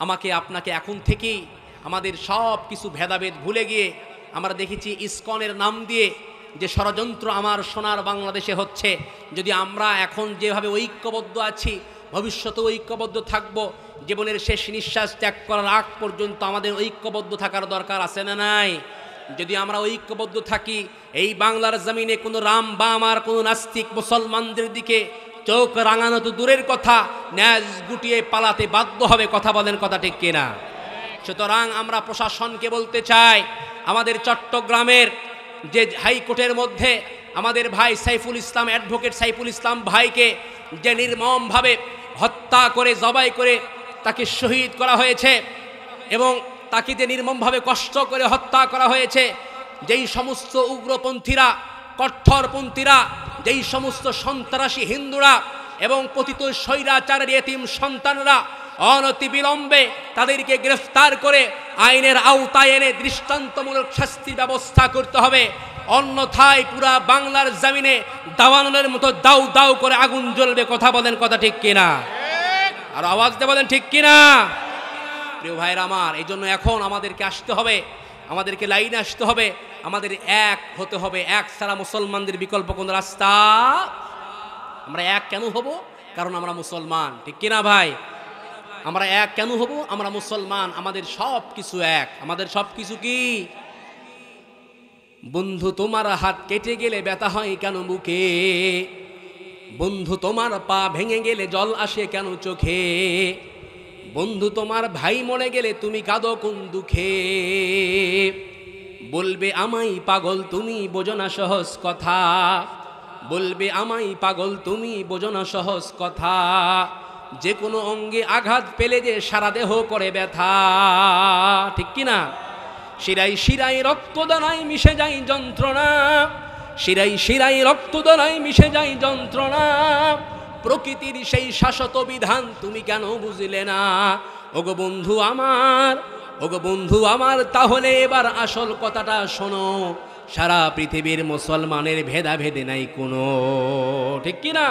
আমাকে আপনাকে এখন থেকেই আমাদের সব কিছু ভেদাভেদ ভুলে গিয়ে আমরা দেখেছি ইসকনের নাম দিয়ে যে ষড়যন্ত্র আমার সোনার বাংলাদেশে হচ্ছে, যদি আমরা এখন যেভাবে ঐক্যবদ্ধ আছি ভবিষ্যতে ঐক্যবদ্ধ থাকব, জীবনের শেষ নিঃশ্বাস ত্যাগ করার আগ পর্যন্ত আমাদের ঐক্যবদ্ধ থাকার দরকার আছে না নাই? যদি আমরা ঐক্যবদ্ধ থাকি, এই বাংলার জমিনে কোনো রাম বাম আর কোনো নাস্তিক মুসলমানদের দিকে চোখ রাঙানো তো দূরের কথা, ন্যাজ গুটিয়ে পালাতে বাধ্য হবে। কথা বলেন, কথা ঠিক কিনা? সুতরাং আমরা প্রশাসনকে বলতে চাই, আমাদের চট্টগ্রামের যে হাইকোর্টের মধ্যে আমাদের ভাই সাইফুল ইসলাম, অ্যাডভোকেট সাইফুল ইসলাম ভাইকে যে নির্মমভাবে হত্যা করে জবাই করে তাকে শহীদ করা হয়েছে এবং তাকে যে নির্মমভাবে কষ্ট করে হত্যা করা হয়েছে, যেই সমস্ত উগ্রপন্থীরা, কট্টরপন্থীরা, যেই সমস্ত সন্ত্রাসী হিন্দুরা এবং পতিত স্বৈরাচারের এতিম সন্তানরা, অনতিবিলম্বে তাদেরকে গ্রেফতার করে আইনের আওতায় এনে দৃষ্টান্তমূলক শাস্তির ব্যবস্থা করতে হবে। অন্যথায় পুরা বাংলার জমিনে দাওয়ানের মতো দাউ দাউ করে আগুন জ্বলবে। কথা বলেন, কথা ঠিক কিনা? আর আওয়াজ দিয়ে বলেন ঠিক কিনা? প্রিয় ভাইরা আমার, এই জন্য এখন আমাদেরকে আসতে হবে, আমাদেরকে লাইনে আসতে হবে, আমাদের এক হতে হবে। এক ছাড়া মুসলমানদের বিকল্প কোন রাস্তা? আমরা এক কেন হব? কারণ আমরা মুসলমান। ঠিক কিনা ভাই? আমরা এক কেন হব? আমরা মুসলমান। আমাদের সব কিছু এক। আমাদের সব কিছু কি? বন্ধু তোমার হাত কেটে গেলে ব্যথা হয় কেন বুকে? বন্ধু তোমার পা ভেঙে গেলে জল আসে কেন চোখে? বন্ধু তোমার ভাই মরে গেলে তুমি কাঁদো কোন দুঃখে? বলবে আমায় পাগল তুমি বোঝো না সহজ কথা, বলবে আমায় পাগল তুমি বোঝো না সহজ কথা। যে কোনো অঙ্গে আঘাত পেলে যে সারা দেহ করে ব্যথা। ঠিক কিনা? শিরায় শিরায় রক্তদানায় মিশে যায় যন্ত্রণা, শিরায় শিরায় রক্তদানায় মিশে যায় যন্ত্রণা। প্রকৃতির সেই শাশ্বত বিধান তুমি কেন বুঝলে না? ওগো বন্ধু আমার, ওগো বন্ধু আমার, তাহলে এবার আসল কথাটা শোনো। সারা পৃথিবীর মুসলমানের ভেদাভেদে নাই কোনো। ঠিক কিনা?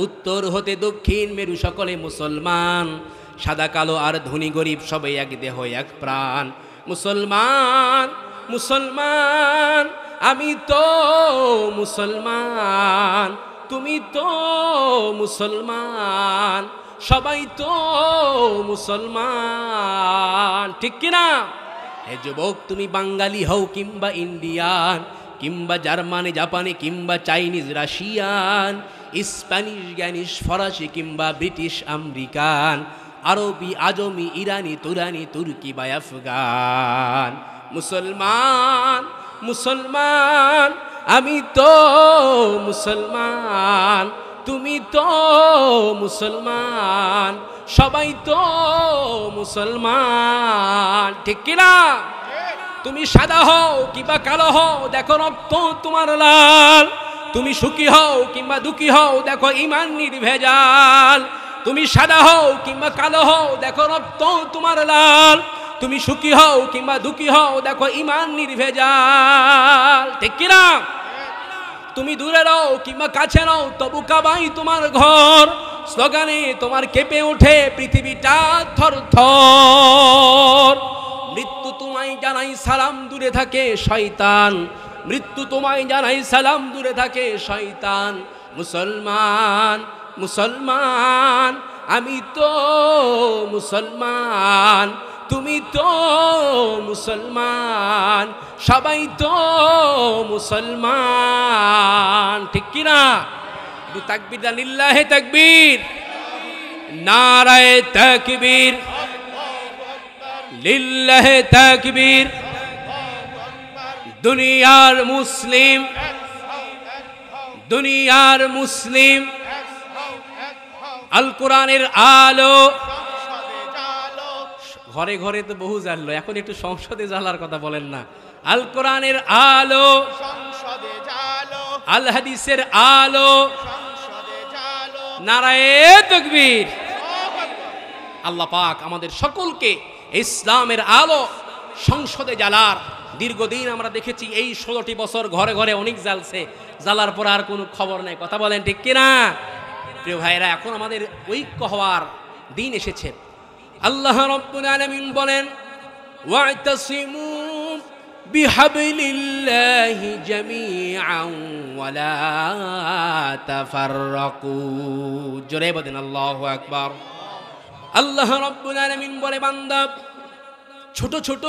উত্তর হতে দক্ষিণ মেরু সকলে মুসলমান, সাদা কালো আর ধনী গরিব সবাই এক দেহ এক প্রাণ। মুসলমান মুসলমান, আমি তো মুসলমান, তুমি তো মুসলমান, সবাই তো মুসলমান। ঠিক কিনা? হে যুবক, তুমি বাঙালি হও কিংবা ইন্ডিয়ান, কিংবা জার্মানি জাপানি কিংবা চাইনিজ রাশিয়ান, স্প্যানিশ গ্যানিশ ফরাসি কিংবা ব্রিটিশ আমেরিকান, আরবি আজমি ইরানি তুরানি তুর্কি বা আফগান। মুসলমান মুসলমান, আমি তো মুসলমান, তুমি তো মুসলমান, সবাই তো মুসলমান। ঠিক কিনা? তুমি সাদা হও কিংবা কালো হও, দেখো রক্ত তোমার লাল। তুমি সুখী হও কিংবা দুঃখী হও, দেখো ঈমান নির্ভেজাল। তুমি সাদা হও কিংবা কালো হও, দেখো রক্ত তোমার লাল। তুমি সুখী হও কিংবা দুঃখী হও, দেখো ঈমান নির্ভেজাল। ঠিক কিনা? তুমি দূরে রও কিংবা কাছে রও, তবু কাবাই তোমার ঘর। স্লোগানে তোমার কেঁপে ওঠে পৃথিবীটা থর থর। মৃত্যু তোমায় জানাই সালাম, দূরে থাকে শয়তান। মৃত্যু তোমায় জানাই সালাম, দূরে থাকে শয়তান। মুসলমান মুসলমান, আমি তো মুসলমান, তুমি তো মুসলমান, সবাই তো মুসলমান। ঠিক কিনা? দু তাকবীর দেন, লিল্লাহে তাকবীর, নারায়ে তাকবীর, লিল্লাহে তাকবীর। দুনিয়ার মুসলিম, দুনিয়ার মুসলিম, আল কোরআনের আলো। ঘরে ঘরে তো বহু জ্বাললো, এখন একটু সংসদে জ্বালার কথা বলেন না। আল কোরআনের আলো, সংসদে জ্বালো। আল হাদিসের আলো, সংসদে জ্বালো। নারায়ে তাকবীর। আল্লাহ পাক আমাদের সকলকে ইসলামের আলো সংসদে জ্বালার। দীর্ঘদিন আমরা দেখেছি এই 16টি বছর ঘরে ঘরে অনেক জ্বালছে, জ্বালার পর আর কোনো খবর নেই। কথা বলেন ঠিক কিনা? প্রিয় ভাইরা, এখন আমাদের ঐক্য হওয়ার দিন এসেছে। আল্লাহ রাব্বুল আলামিন বলেন ওয়া'তাসিমু বিহাবলিল্লাহি জামিআন ওয়া লা তাফাররাকু। জোরে বলেন আল্লাহু আকবার। আল্লাহ রাব্বুল আলামিন বলে, বান্দা, ছোট ছোট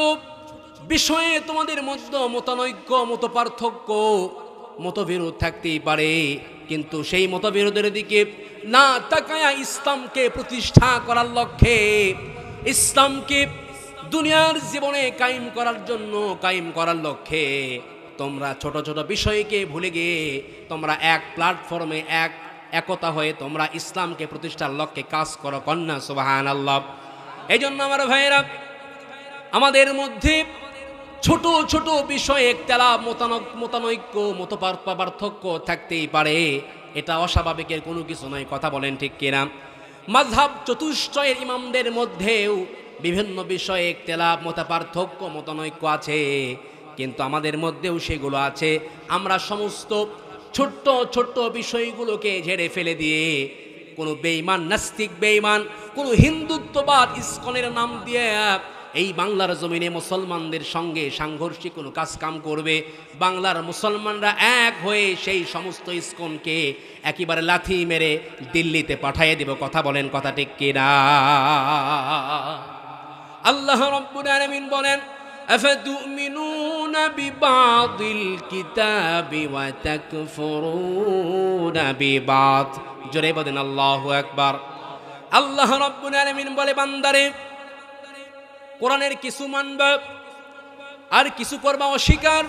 বিষয়ে তোমাদের মধ্যে মতানৈক্য, মতপার্থক্য, মতবিরোধ থাকতেই পারে, কিন্তু সেই মতবিরোধের দিকে না তাকায়া ইসলামকে প্রতিষ্ঠা করার লক্ষ্যে, ইসলামকে দুনিয়ার জীবনে কায়েম করার জন্য, কায়েম করার লক্ষ্যে তোমরা ছোট ছোট বিষয়কে ভুলে গিয়ে তোমরা এক প্ল্যাটফর্মে একতা হয়ে তোমরা ইসলামকে প্রতিষ্ঠার লক্ষ্যে কাজ করো। কন্যা সুবহানাল্লাহ। এই জন্য আমার ভাইয়েরা, আমাদের মধ্যে ছোট ছোট বিষয়ে একতলাফ, মতানৈক্য, মতপার্থক্য থাকতেই পারে, এটা অস্বাভাবিকের কোনো কিছু নয়। কথা বলেন ঠিক কিনা? মাযহাব চতুষ্টয়ের ইমামদের মধ্যেও বিভিন্ন বিষয়ে একতলাফ, মতপার্থক্য, মতানৈক্য আছে, কিন্তু আমাদের মধ্যেও সেগুলো আছে। আমরা সমস্ত ছোট্ট ছোট্ট বিষয়গুলোকে ঝেড়ে ফেলে দিয়ে কোনো বেঈমান, নাস্তিক বেঈমান, কোনো হিন্দুত্ববাদ ইসকনের নাম দিয়ে এই বাংলার জমিনে মুসলমানদের সঙ্গে সাংঘর্ষিক কোনো কাজ কাম করবে, বাংলার মুসলমানরা এক হয়ে সেই সমস্ত ইসকনকে একেবারে লাথি মেরে দিল্লিতে পাঠিয়ে দেব। কথা বলেন, কথা ঠিক কিনা? আল্লাহ রাব্বুল আলামিন বলেন, আফাতুমিনুনা বিবাদিল কিতাবি ওয়া তাকফুরুনা বিবাদ। জোরে বলেন আল্লাহু আকবার। আল্লাহ রাব্বুল আলামিন বলে, বান্দারে, কোরআনের কিছু মানবে আর কিছু করবা অস্বীকার।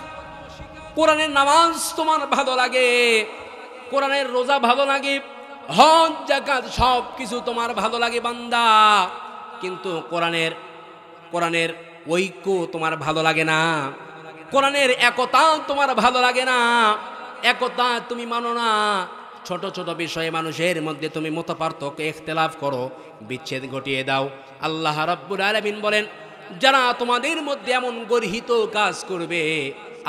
কোরআনের নামাজ তোমার ভালো লাগে, কোরআনের রোজা ভালো লাগে, হজ যাকাত সব কিছু তোমার ভালো লাগে বান্দা, কিন্তু কোরআনের ঐক্য তোমার ভালো লাগে না, কোরআনের একতা তোমার ভালো লাগে না, একতা তুমি মানো না। ছোট ছোট বিষয়ে মানুষের মধ্যে তুমি মতপার্থক্য, ইখতিলাফ করো, বিচ্ছেদ ঘটিয়ে দাও। আল্লাহ রাব্বুল আলামিন বলেন, যারা তোমাদের মধ্যে এমন গর্হিত কাজ করবে,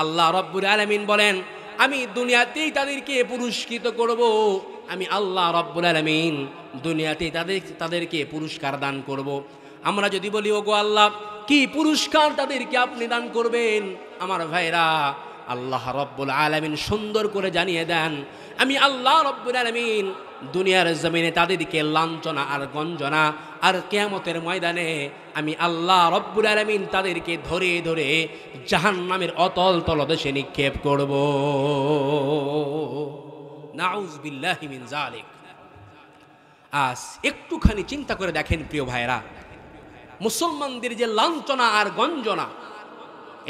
আল্লাহ রাব্বুল আলামিন বলেন, আমি দুনিয়াতেই তাদেরকে পুরস্কৃত করব। আমি আল্লাহ রাব্বুল আলামিন দুনিয়াতেই তাদেরকে পুরস্কার দান করব। আমরা যদি বলি, ওগো আল্লাহ, কি পুরস্কার তাদেরকে আপনি দান করবেন? আমার ভাইরা, আল্লাহ রাব্বুল আলামিন সুন্দর করে জানিয়ে দেন, আমি আল্লাহ রাব্বুল আলামিন দুনিয়ার জমিনে তাদেরকে লাঞ্ছনা আর গঞ্জনা আর কিয়ামতের ময়দানে আমি আল্লাহ রাব্বুল আলামিন তাদেরকে ধরে ধরে জাহান্নামের অতল তলদেশে নিক্ষেপ করব। নাউজ বিল্লাহি মিন যালিক। আজ একটুখানি চিন্তা করে দেখেন প্রিয় ভাইরা, মুসলমানদের যে লাঞ্ছনা আর গঞ্জনা,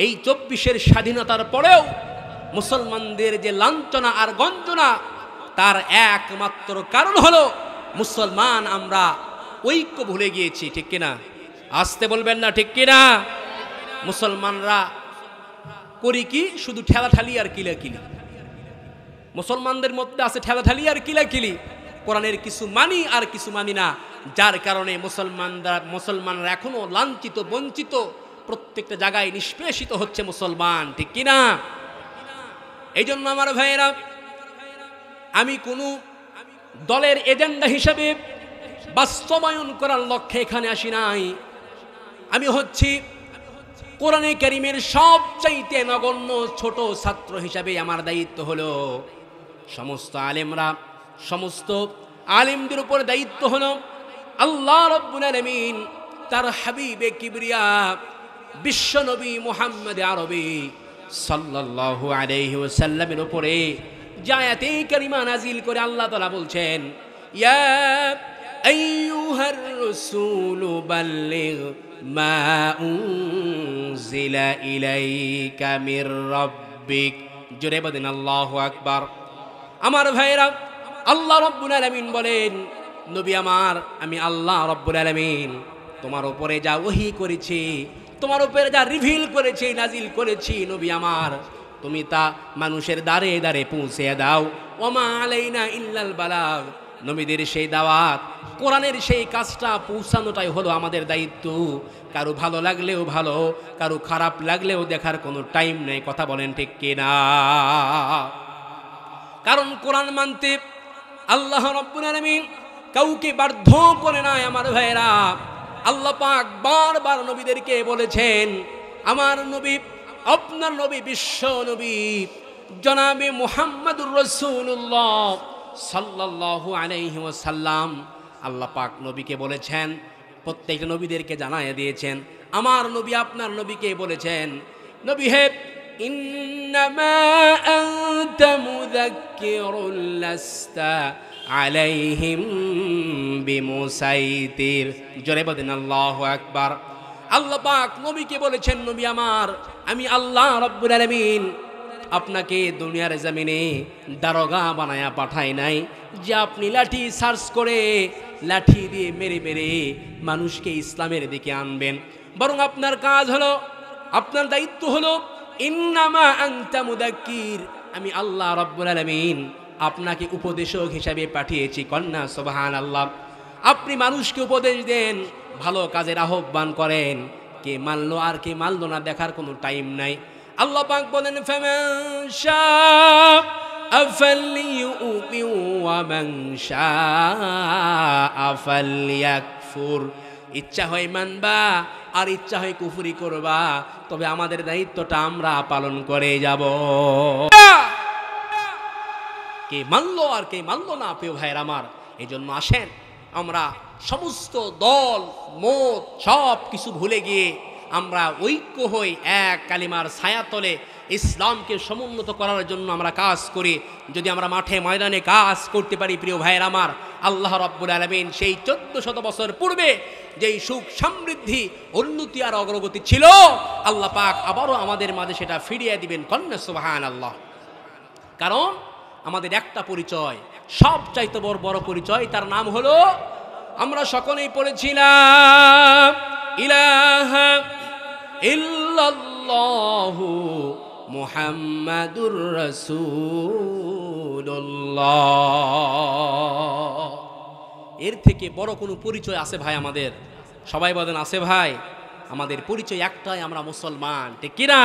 এই 24-এর স্বাধীনতার পরেও মুসলমানদের যে লাঞ্ছনা আর গঞ্জনা, তার একমাত্র কারণ হলো মুসলমান আমরা ঐক্য ভুলে গিয়েছি। ঠিক কিনা? আসতে বলবেন না, ঠিক কিনা? মুসলমানরা করি কি? শুধু ঠেলাঠালি আর কিলাকিলি। মুসলমানদের মধ্যে আছে ঠেলাঠালি আর কিলাকিলি। কোরআনের কিছু মানি আর কিছু মানি না, যার কারণে মুসলমানরা এখনো লাঞ্ছিত, বঞ্চিত, প্রত্যেকটা জায়গায় নিষ্পেষিত হচ্ছে মুসলমান। ঠিক কিনা? এই জন্য আমার ভাইয়েরা, আমি কোনো দলের এজেন্ডা হিসেবে বাস্তবায়ন করার লক্ষ্যে এখানে আসি নাই। আমি হচ্ছি কোরআনে কারীমের সবচাইতে নগণ্য ছোট ছাত্র হিসাবে আমার দায়িত্ব হলো সমস্ত আলেমরা, সমস্ত আলেমদের উপর দায়িত্ব হলো আল্লাহ রাব্বুল আলামিন তার হাবিবে কিবরিয়া বিশ্বনবী মুহাম্মদ আরবি সাল্লাল্লাহু আলাইহি ওয়াসাল্লামের উপরে আয়াতে কারিমা নাজিল করে আল্লাহ তাআলা বলছেন, ইয়া আইয়ুহার রাসূলু বাল্লিগ মা উনজিলা ইলাইকা মির রাব্বিক। জোরে বলেন আল্লাহু আকবার। আমার ভাইরা, আল্লাহ রাব্বুল আলামিন বলেন, নবী আমার, আমি আল্লাহ রাব্বুল আলামিন তোমার উপরে যা ওহী করেছি, তোমার উপরে যা রিভিল করেছি, নাজিল করেছি, নবী আমার, তুমি তা মানুষের দ্বারে দ্বারে পৌঁছে দাও। ওমা আলাইনা ইল্লাল বালাগ। নবীদের সেই দাওয়াত, কোরআনের সেই কাজটা পৌঁছানোটাই হলো আমাদের দায়িত্ব। কারো ভালো লাগলেও ভালো, কারো খারাপ লাগলেও দেখার কোনো টাইম নেই। কথা বলেন ঠিক কিনা? কারণ কোরআন মানতে আল্লাহ রাব্বুল আলামিন কাউকে বাধ্য করে নাই। আমার ভাইরা, আল্লাহ পাক বারবার নবীদেরকে বলেছেন, আমার নবী, আপনার নবী, বিশ্ব নবী জনাবে মুহাম্মদুর রাসূলুল্লাহ সাল্লাল্লাহু আলাইহি ওয়াসাল্লাম, আল্লাহ পাক নবীকে বলেছেন, প্রত্যেক নবীদেরকে জানায় দিয়েছেন, আমার নবী আপনার নবীকে বলেছেন, নবী হে, ইন্নামা আনতা মুযাক্কিরুল লাস্তা আলাইহিম বিমুসাইতির। জোরে বলেন আল্লাহু আকবার। আল্লাহ পাক নবীকে বলেছেন, নবী আমার, আমি আল্লাহ রাব্বুল আলামিন আপনাকে দুনিয়ার জমিনে দারোগা বানায়া পাঠাই নাই যে আপনি লাঠি সার্চ করে লাঠি দিয়ে মেরে মেরে মানুষকে ইসলামের দিকে আনবেন, বরং আপনার কাজ হলো, আপনার দায়িত্ব হলো, ইন্নামা আনতা মুযাক্কির, আমি আল্লাহ রাব্বুল আলামিন আপনাকে উপদেশক হিসাবে পাঠিয়েছি। কন্যা সুবহানাল্লাহ। আপনি মানুষকে উপদেশ দেন, ভালো কাজের আহ্বান করেন, কে মানলো আর কে মানলো না দেখার কোনো টাইম নাই। আল্লাহ পাক বলেন, ফামান শাআ ফালইউমিন ওয়া মান শাআ ফালইয়াকফুর। ইচ্ছা হয় মানবা আর ইচ্ছা হয় কুফরি করবা, তবে আমাদের দায়িত্বটা আমরা পালন করে যাব। কে মানলো আর কে মানলো না, প্রিয় ভাইয়ের আমার, এই জন্য আসেন আমরা সমস্ত দল মত সব কিছু ভুলে গিয়ে আমরা ঐক্য হই, এক কালিমার ছায়াতলে ইসলামকে সমুন্নত করার জন্য আমরা কাজ করি। যদি আমরা মাঠে ময়দানে কাজ করতে পারি, প্রিয় ভাইয়ের আমার, আল্লাহ রাব্বুল আলামিন সেই 1400 বছর পূর্বে যেই সুখ সমৃদ্ধি উন্নতি আর অগ্রগতি ছিল, আল্লাহ পাক আবারও আমাদের মাঝে সেটা ফিরিয়ে দিবেন। কন্যা সুবহানাল্লাহ। কারণ আমাদের একটা পরিচয়, সবচাইতে বড় পরিচয়, তার নাম হলো, আমরা সকলেই পড়েছিলাম, ইলাহা ইল্লাল্লাহু মুহাম্মাদুর রাসূলুল্লাহ। এর থেকে বড় কোনো পরিচয় আছে ভাই আমাদের? সবাই বলেন আছে ভাই। আমাদের পরিচয় একটাই, আমরা মুসলমান, ঠিক কিনা?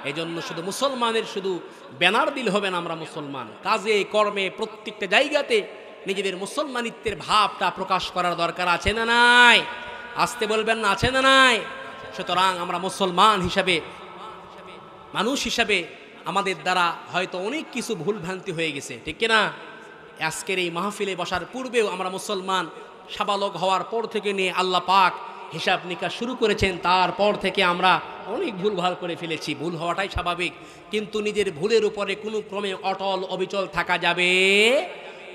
এই জন্য শুধু মুসলমানের শুধু ব্যানার দিল হবে না, আমরা মুসলমান। কাজে কর্মে প্রত্যেকটা জায়গাতে নিজেদের মুসলমানিত্বের ভাবটা প্রকাশ করার দরকার আছে না নাই? আসতে বলবেন না, আছে না নাই? সুতরাং আমরা মুসলমান হিসাবে, মানুষ হিসাবে আমাদের দ্বারা হয়তো অনেক কিছু ভুল ভ্রান্তি হয়ে গেছে, ঠিক কিনা? আজকের এই মাহফিলে বসার পূর্বেও আমরা মুসলমান সাবালক হওয়ার পর থেকে নিয়ে আল্লাহ পাক হিসাব নিকাশ শুরু করেছেন, তারপর থেকে আমরা অনেক ভুল ভাল করে ফেলেছি। ভুল হওয়াটাই স্বাভাবিক, কিন্তু নিজের ভুলের উপরে কোনো ক্রমে অটল অবিচল থাকা যাবে।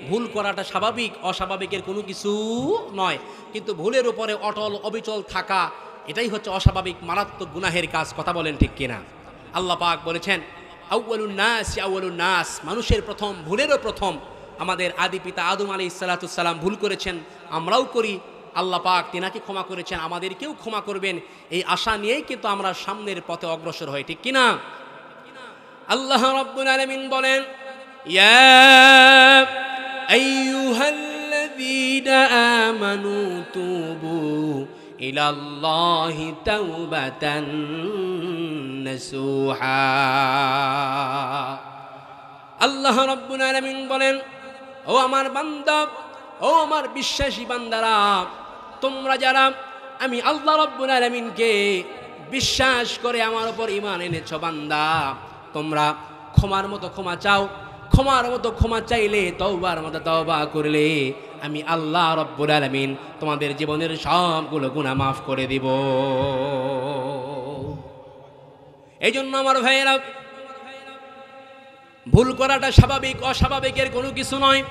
ভুল করাটা স্বাভাবিক, অস্বাভাবিকের কোনো কিছু নয়, কিন্তু ভুলের উপরে অটল অবিচল থাকা, এটাই হচ্ছে অস্বাভাবিক মারাত্মক গুনাহের কাজ। কথা বলেন ঠিক কিনা? আল্লাহ পাক বলেছেন, আউয়ালুন নাস আউয়ালুন নাস, মানুষের প্রথম, ভুলেরও প্রথম আমাদের আদি পিতা আদম আলাইহিস সালাতু সালাম ভুল করেছেন, আমরাও করি। আল্লাহ পাক তিনাকে ক্ষমা করেছেন, আমাদেরকেও ক্ষমা করবেন, এই আশা নিয়েই কিন্তু আমরা সামনের পথে অগ্রসর হই, ঠিক কিনা? আল্লাহ রাব্বুল আলামিন বলেন, ইয়া আইয়ুহাল্লাযীনা আমানু তুবু ইলাল্লাহি তাওবাতান নাসুহা। আল্লাহ রাব্বুল আলামিন বলেন, ও আমার বান্দা, ও আমার বিশ্বাসী বান্দারা, তোমরা যারা আমি আল্লাহ রাব্বুল আলামিনকে বিশ্বাস করে আমার উপর ঈমান এনেছো বান্দা, তোমরা ক্ষমার মতো ক্ষমা চাও। ক্ষমার মতো ক্ষমা চাইলে, তওবার মতো তওবা করলে আমি আল্লাহ রাব্বুল আলামিন তোমাদের জীবনের সবগুলো গুনাহ মাফ করে দিব। এই জন্য আমার ভাইয়েরা, ভুল করাটা স্বাভাবিক, অস্বাভাবিকের কোনো কিছু নয়।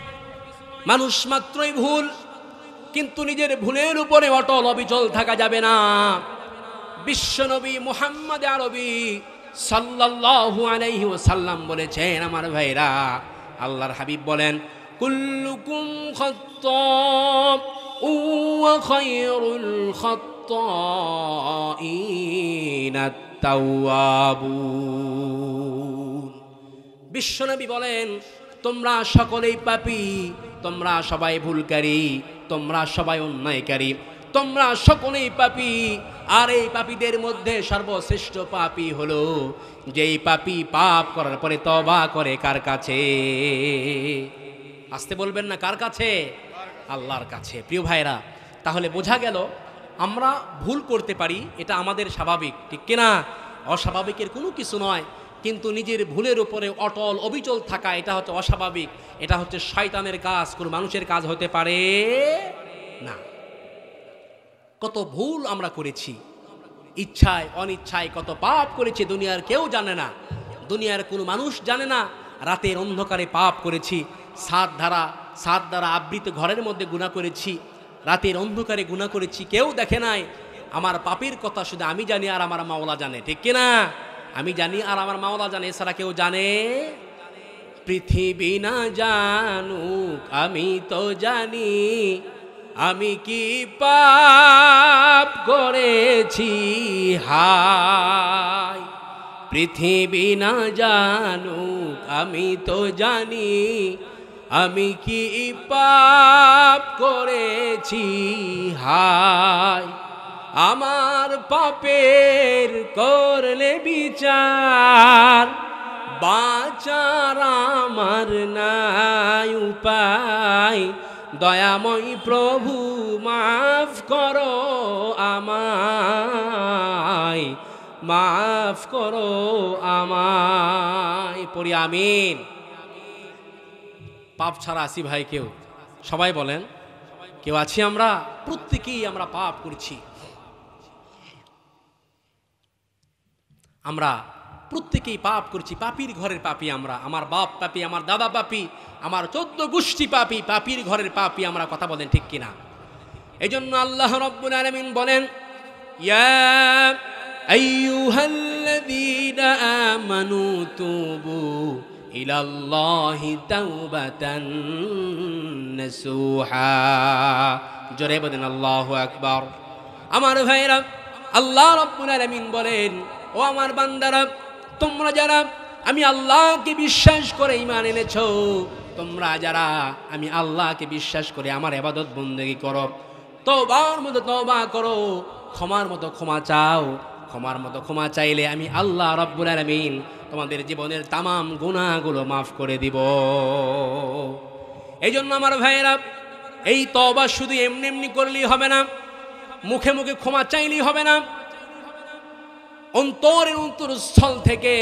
মানুষ মাত্রই ভুল, কিন্তু নিজের ভুলের উপরে অটল অবিচল থাকা যাবে না। বিশ্বনবী মুহাম্মদ আরবী সাল্লাল্লাহু আলাইহি ওয়াসাল্লাম বলেছেন, আমার ভাইরা, আল্লাহর হাবিব বলেন, কুল্লুকুম খাত্তা ওয়া খায়রুল খাত্তাইনা তাওয়াবুন। বিশ্বনবী বলেন, তোমরা সকলেই পাপী, তোমরা সবাই ভুলকারী, তোমরা সবাই অন্যায়কারী, তোমরা সকলেই পাপী। আর এই পাপীদের মধ্যে সর্বশ্রেষ্ঠ পাপী হলো যেই পাপী পাপ করার পরে তওবা করে। কার কাছে? আসতে বলবেন না, কার কাছে? আল্লাহর কাছে। প্রিয় ভাইরা, তাহলে বোঝা গেল আমরা ভুল করতে পারি, এটা আমাদের স্বাভাবিক, ঠিক কিনা? অস্বাভাবিকের কোনো কিছু নয়, কিন্তু নিজের ভুলের উপরে অটল অবিচল থাকা এটা হচ্ছে অস্বাভাবিক, এটা হচ্ছে শয়তানের কাজ, কোনো মানুষের কাজ হতে পারে না। কত ভুল আমরা করেছি, ইচ্ছায় অনিচ্ছায় কত পাপ করেছি, দুনিয়ার কেউ জানে না, দুনিয়ার কোনো মানুষ জানে না। রাতের অন্ধকারে পাপ করেছি, সাত দ্বারা আবৃত ঘরের মধ্যে গুনাহ করেছি, রাতের অন্ধকারে গুনাহ করেছি, কেউ দেখে নাই। আমার পাপের কথা শুধু আমি জানি আর আমার মাওলা জানে, ঠিক কিনা? আমি জানি আর আমার মাওলা জানে, এছাড়া কেউ জানে? পৃথিবী না জানুক আমি তো জানি, আমি কি পাপ করেছি হায়। পৃথিবী না জানুক আমি তো জানি, আমি কি পাপ করেছি হায়। আমার পাপের করলে বিচার, বাঁচার আমার নাই উপায়। দয়াময় প্রভু মাফ করো আমায়, মাফ করো আমায়। পড়ি আমিন। পাপ ছাড়া আছি ভাই কেউ? সবাই বলেন, কেউ আছি আমরা? প্রত্যেকেই আমরা পাপ করছি। আমরা প্রত্যেকেই পাপ করছি, পাপীর ঘরের পাপী আমরা। আমার বাপ পাপী, আমার দাদা পাপী, আমার 14 গোষ্ঠী পাপী, পাপীর ঘরের পাপী আমরা। কথা বলেন ঠিক কিনা? এই জন্য আল্লাহ রাব্বুল আলামিন বলেন, ইয়া আইয়ুহাল্লাযীনা আমানু তুবু ইলাল্লাহি তাওবাতান নাসুহা। জোরে বলেন আল্লাহু আকবার। আমার ভাইরা, আল্লাহ রাব্বুল আলামিন বলেন, ও আমার বান্দারা, তোমরা যারা আমি আল্লাহকে বিশ্বাস করে ঈমান এনেছো, তোমরা যারা আমি আল্লাহকে বিশ্বাস করে আমার ইবাদত বন্দেগী করো, তওবার মতো তওবা করো, ক্ষমার মতো ক্ষমা চাও, ক্ষমার মতো ক্ষমা চাইলে আমি আল্লাহ রাব্বুল আলামিন তোমাদের জীবনের তামাম গুনাহগুলো মাফ করে দিব। এই জন্য আমার ভাইয়েরা, এই তওবা শুধু এমনি এমনি করলেই হবে না, মুখে মুখে ক্ষমা চাইলেই হবে না। অন্তরের অন্তরস্থল থেকে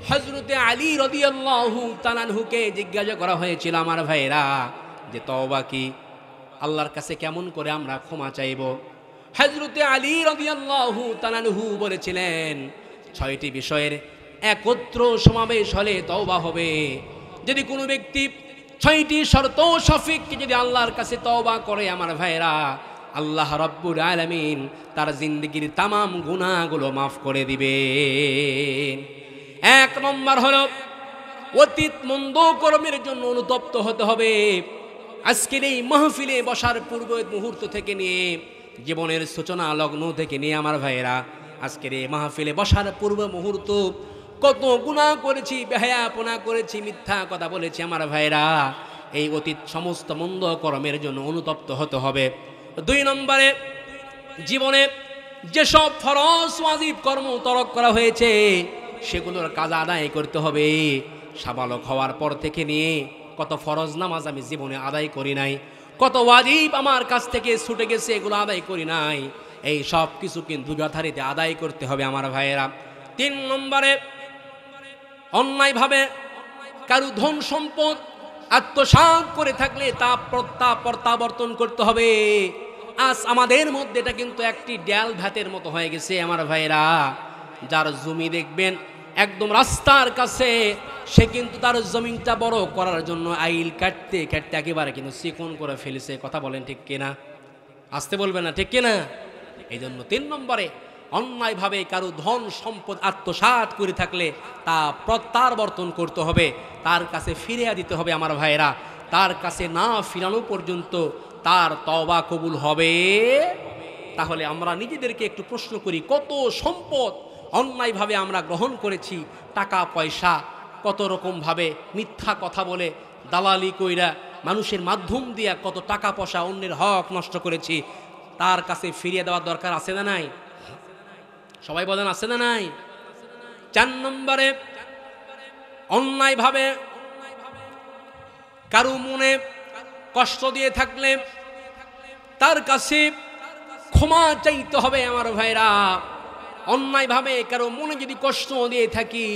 হযরতে আলী রাদিয়াল্লাহু তাআলা আনহুকে জিজ্ঞাসা করা হয়েছিল, আমার ভাইরা, যে তওবা কি, আল্লাহর কাছে কেমন করে আমরা ক্ষমা চাইব? হযরতে আলী রাদিয়াল্লাহু তাআলা আনহু বলেছিলেন, 6টি বিষয়ের একত্র সমাবেশ হলে তওবা হবে। যদি কোনো ব্যক্তি 6টি শর্ত সাপেক্ষে যদি আল্লাহর কাছে তওবা করে, আমার ভাইরা, আল্লাহ রাব্বুল আলামিন তার জিন্দেগির তামাম গুনাহগুলো মাফ করে দিবেন। 1 নম্বর হলো অতীত মন্দ কর্মের জন্য অনুতপ্ত হতে হবে। আজকের এই মাহফিলে বসার পূর্ব মুহূর্ত থেকে নিয়ে, জীবনের সূচনা লগ্ন থেকে নিয়ে, আমার ভাইয়েরা, আজকের এই মাহফিলে বসার পূর্ব মুহূর্ত কত গুনাহ করেছি, বেহায়াপনা করেছি, মিথ্যা কথা বলেছি, আমার ভাইয়েরা, এই অতীত সমস্ত মন্দ কর্মের জন্য অনুতপ্ত হতে হবে। 2 নম্বরে, জীবনে যেসব ফরজ ওয়াজিব কর্ম তরক করা হয়েছে সেগুলোর কাজা আদায় করতে হবে। সাবালক হওয়ার পর থেকে নিয়ে কত ফরজ নামাজ আমি জীবনে আদায় করি নাই, কত ওয়াজিব আমার কাছ থেকে ছুটে গেছে, এগুলো আদায় করি নাই। এই সব কিছু কিন্তু যথারীতি আদায় করতে হবে, আমার ভাইয়েরা। 3 নম্বরে, অন্যায়ভাবে কারু ধন সম্পদ আত্মসাৎ করে থাকলে তা প্রত্যাবর্তন করতে হবে। আজ আমাদের মধ্যে এটা কিন্তু একটি ডাল ভাতের মতো হয়ে গেছে, আমার ভাইরা। যার জমি দেখবেন একদম রাস্তার কাছে, সে কিন্তু তার জমিটা বড় করার জন্য আইল কাটতে কাটতে একেবারে কিন্তু চিকন করে ফেলেছে। কথা বলেন ঠিক কিনা? আসতে বলবেন না, ঠিক কিনা? এই জন্য 3 নম্বরে, অন্যায়ভাবে কারো ধন সম্পদ আত্মসাৎ করে থাকলে তা প্রত্যাবর্তন করতে হবে, তার কাছে ফিরিয়ে দিতে হবে, আমার ভাইয়েরা। তার কাছে না ফিরানো পর্যন্ত তার তওবা কবুল হবে। তাহলে আমরা নিজেদেরকে একটু প্রশ্ন করি, কত সম্পদ অন্যায়ভাবে আমরা গ্রহণ করেছি, টাকা পয়সা কত রকমভাবে মিথ্যা কথা বলে, দালালি কইরা, মানুষের মাধ্যম দিয়া কত টাকা পয়সা অন্যের হক নষ্ট করেছি। তার কাছে ফিরিয়ে দেওয়ার দরকার আছে না নাই? সবাই বলেন, আছে না নাই? 4 নম্বরে, অন্যায়ভাবে কারো মনে কষ্ট দিয়ে থাকলে তার কাছে ক্ষমা চাইতে হবে আমার ভাইরা। অন্যায়ভাবে কারো মনে যদি কষ্ট দিয়ে থাকি,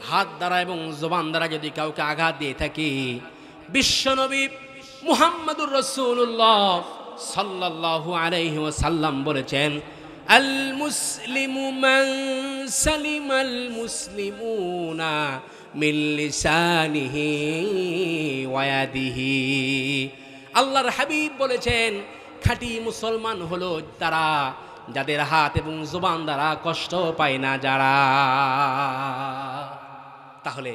হাত দ্বারা এবং জবান দ্বারা যদি কাউকে আঘাত দিয়ে থাকি, বিশ্বনবী মুহাম্মদুর রাসূলুল্লাহ সাল্লাল্লাহু আলাইহি ওয়াসাল্লাম বলেছেন, আল মুসলিমু মান সালিমাল মুসলিমুনা মিন লিসানিহি ওয়া ইয়াদিহি। আল্লাহর হাবিব বলেছেন, খাঁটি মুসলমান হলো তারা যাদের হাত এবং জবান দ্বারা কষ্ট পায় না যারা। তাহলে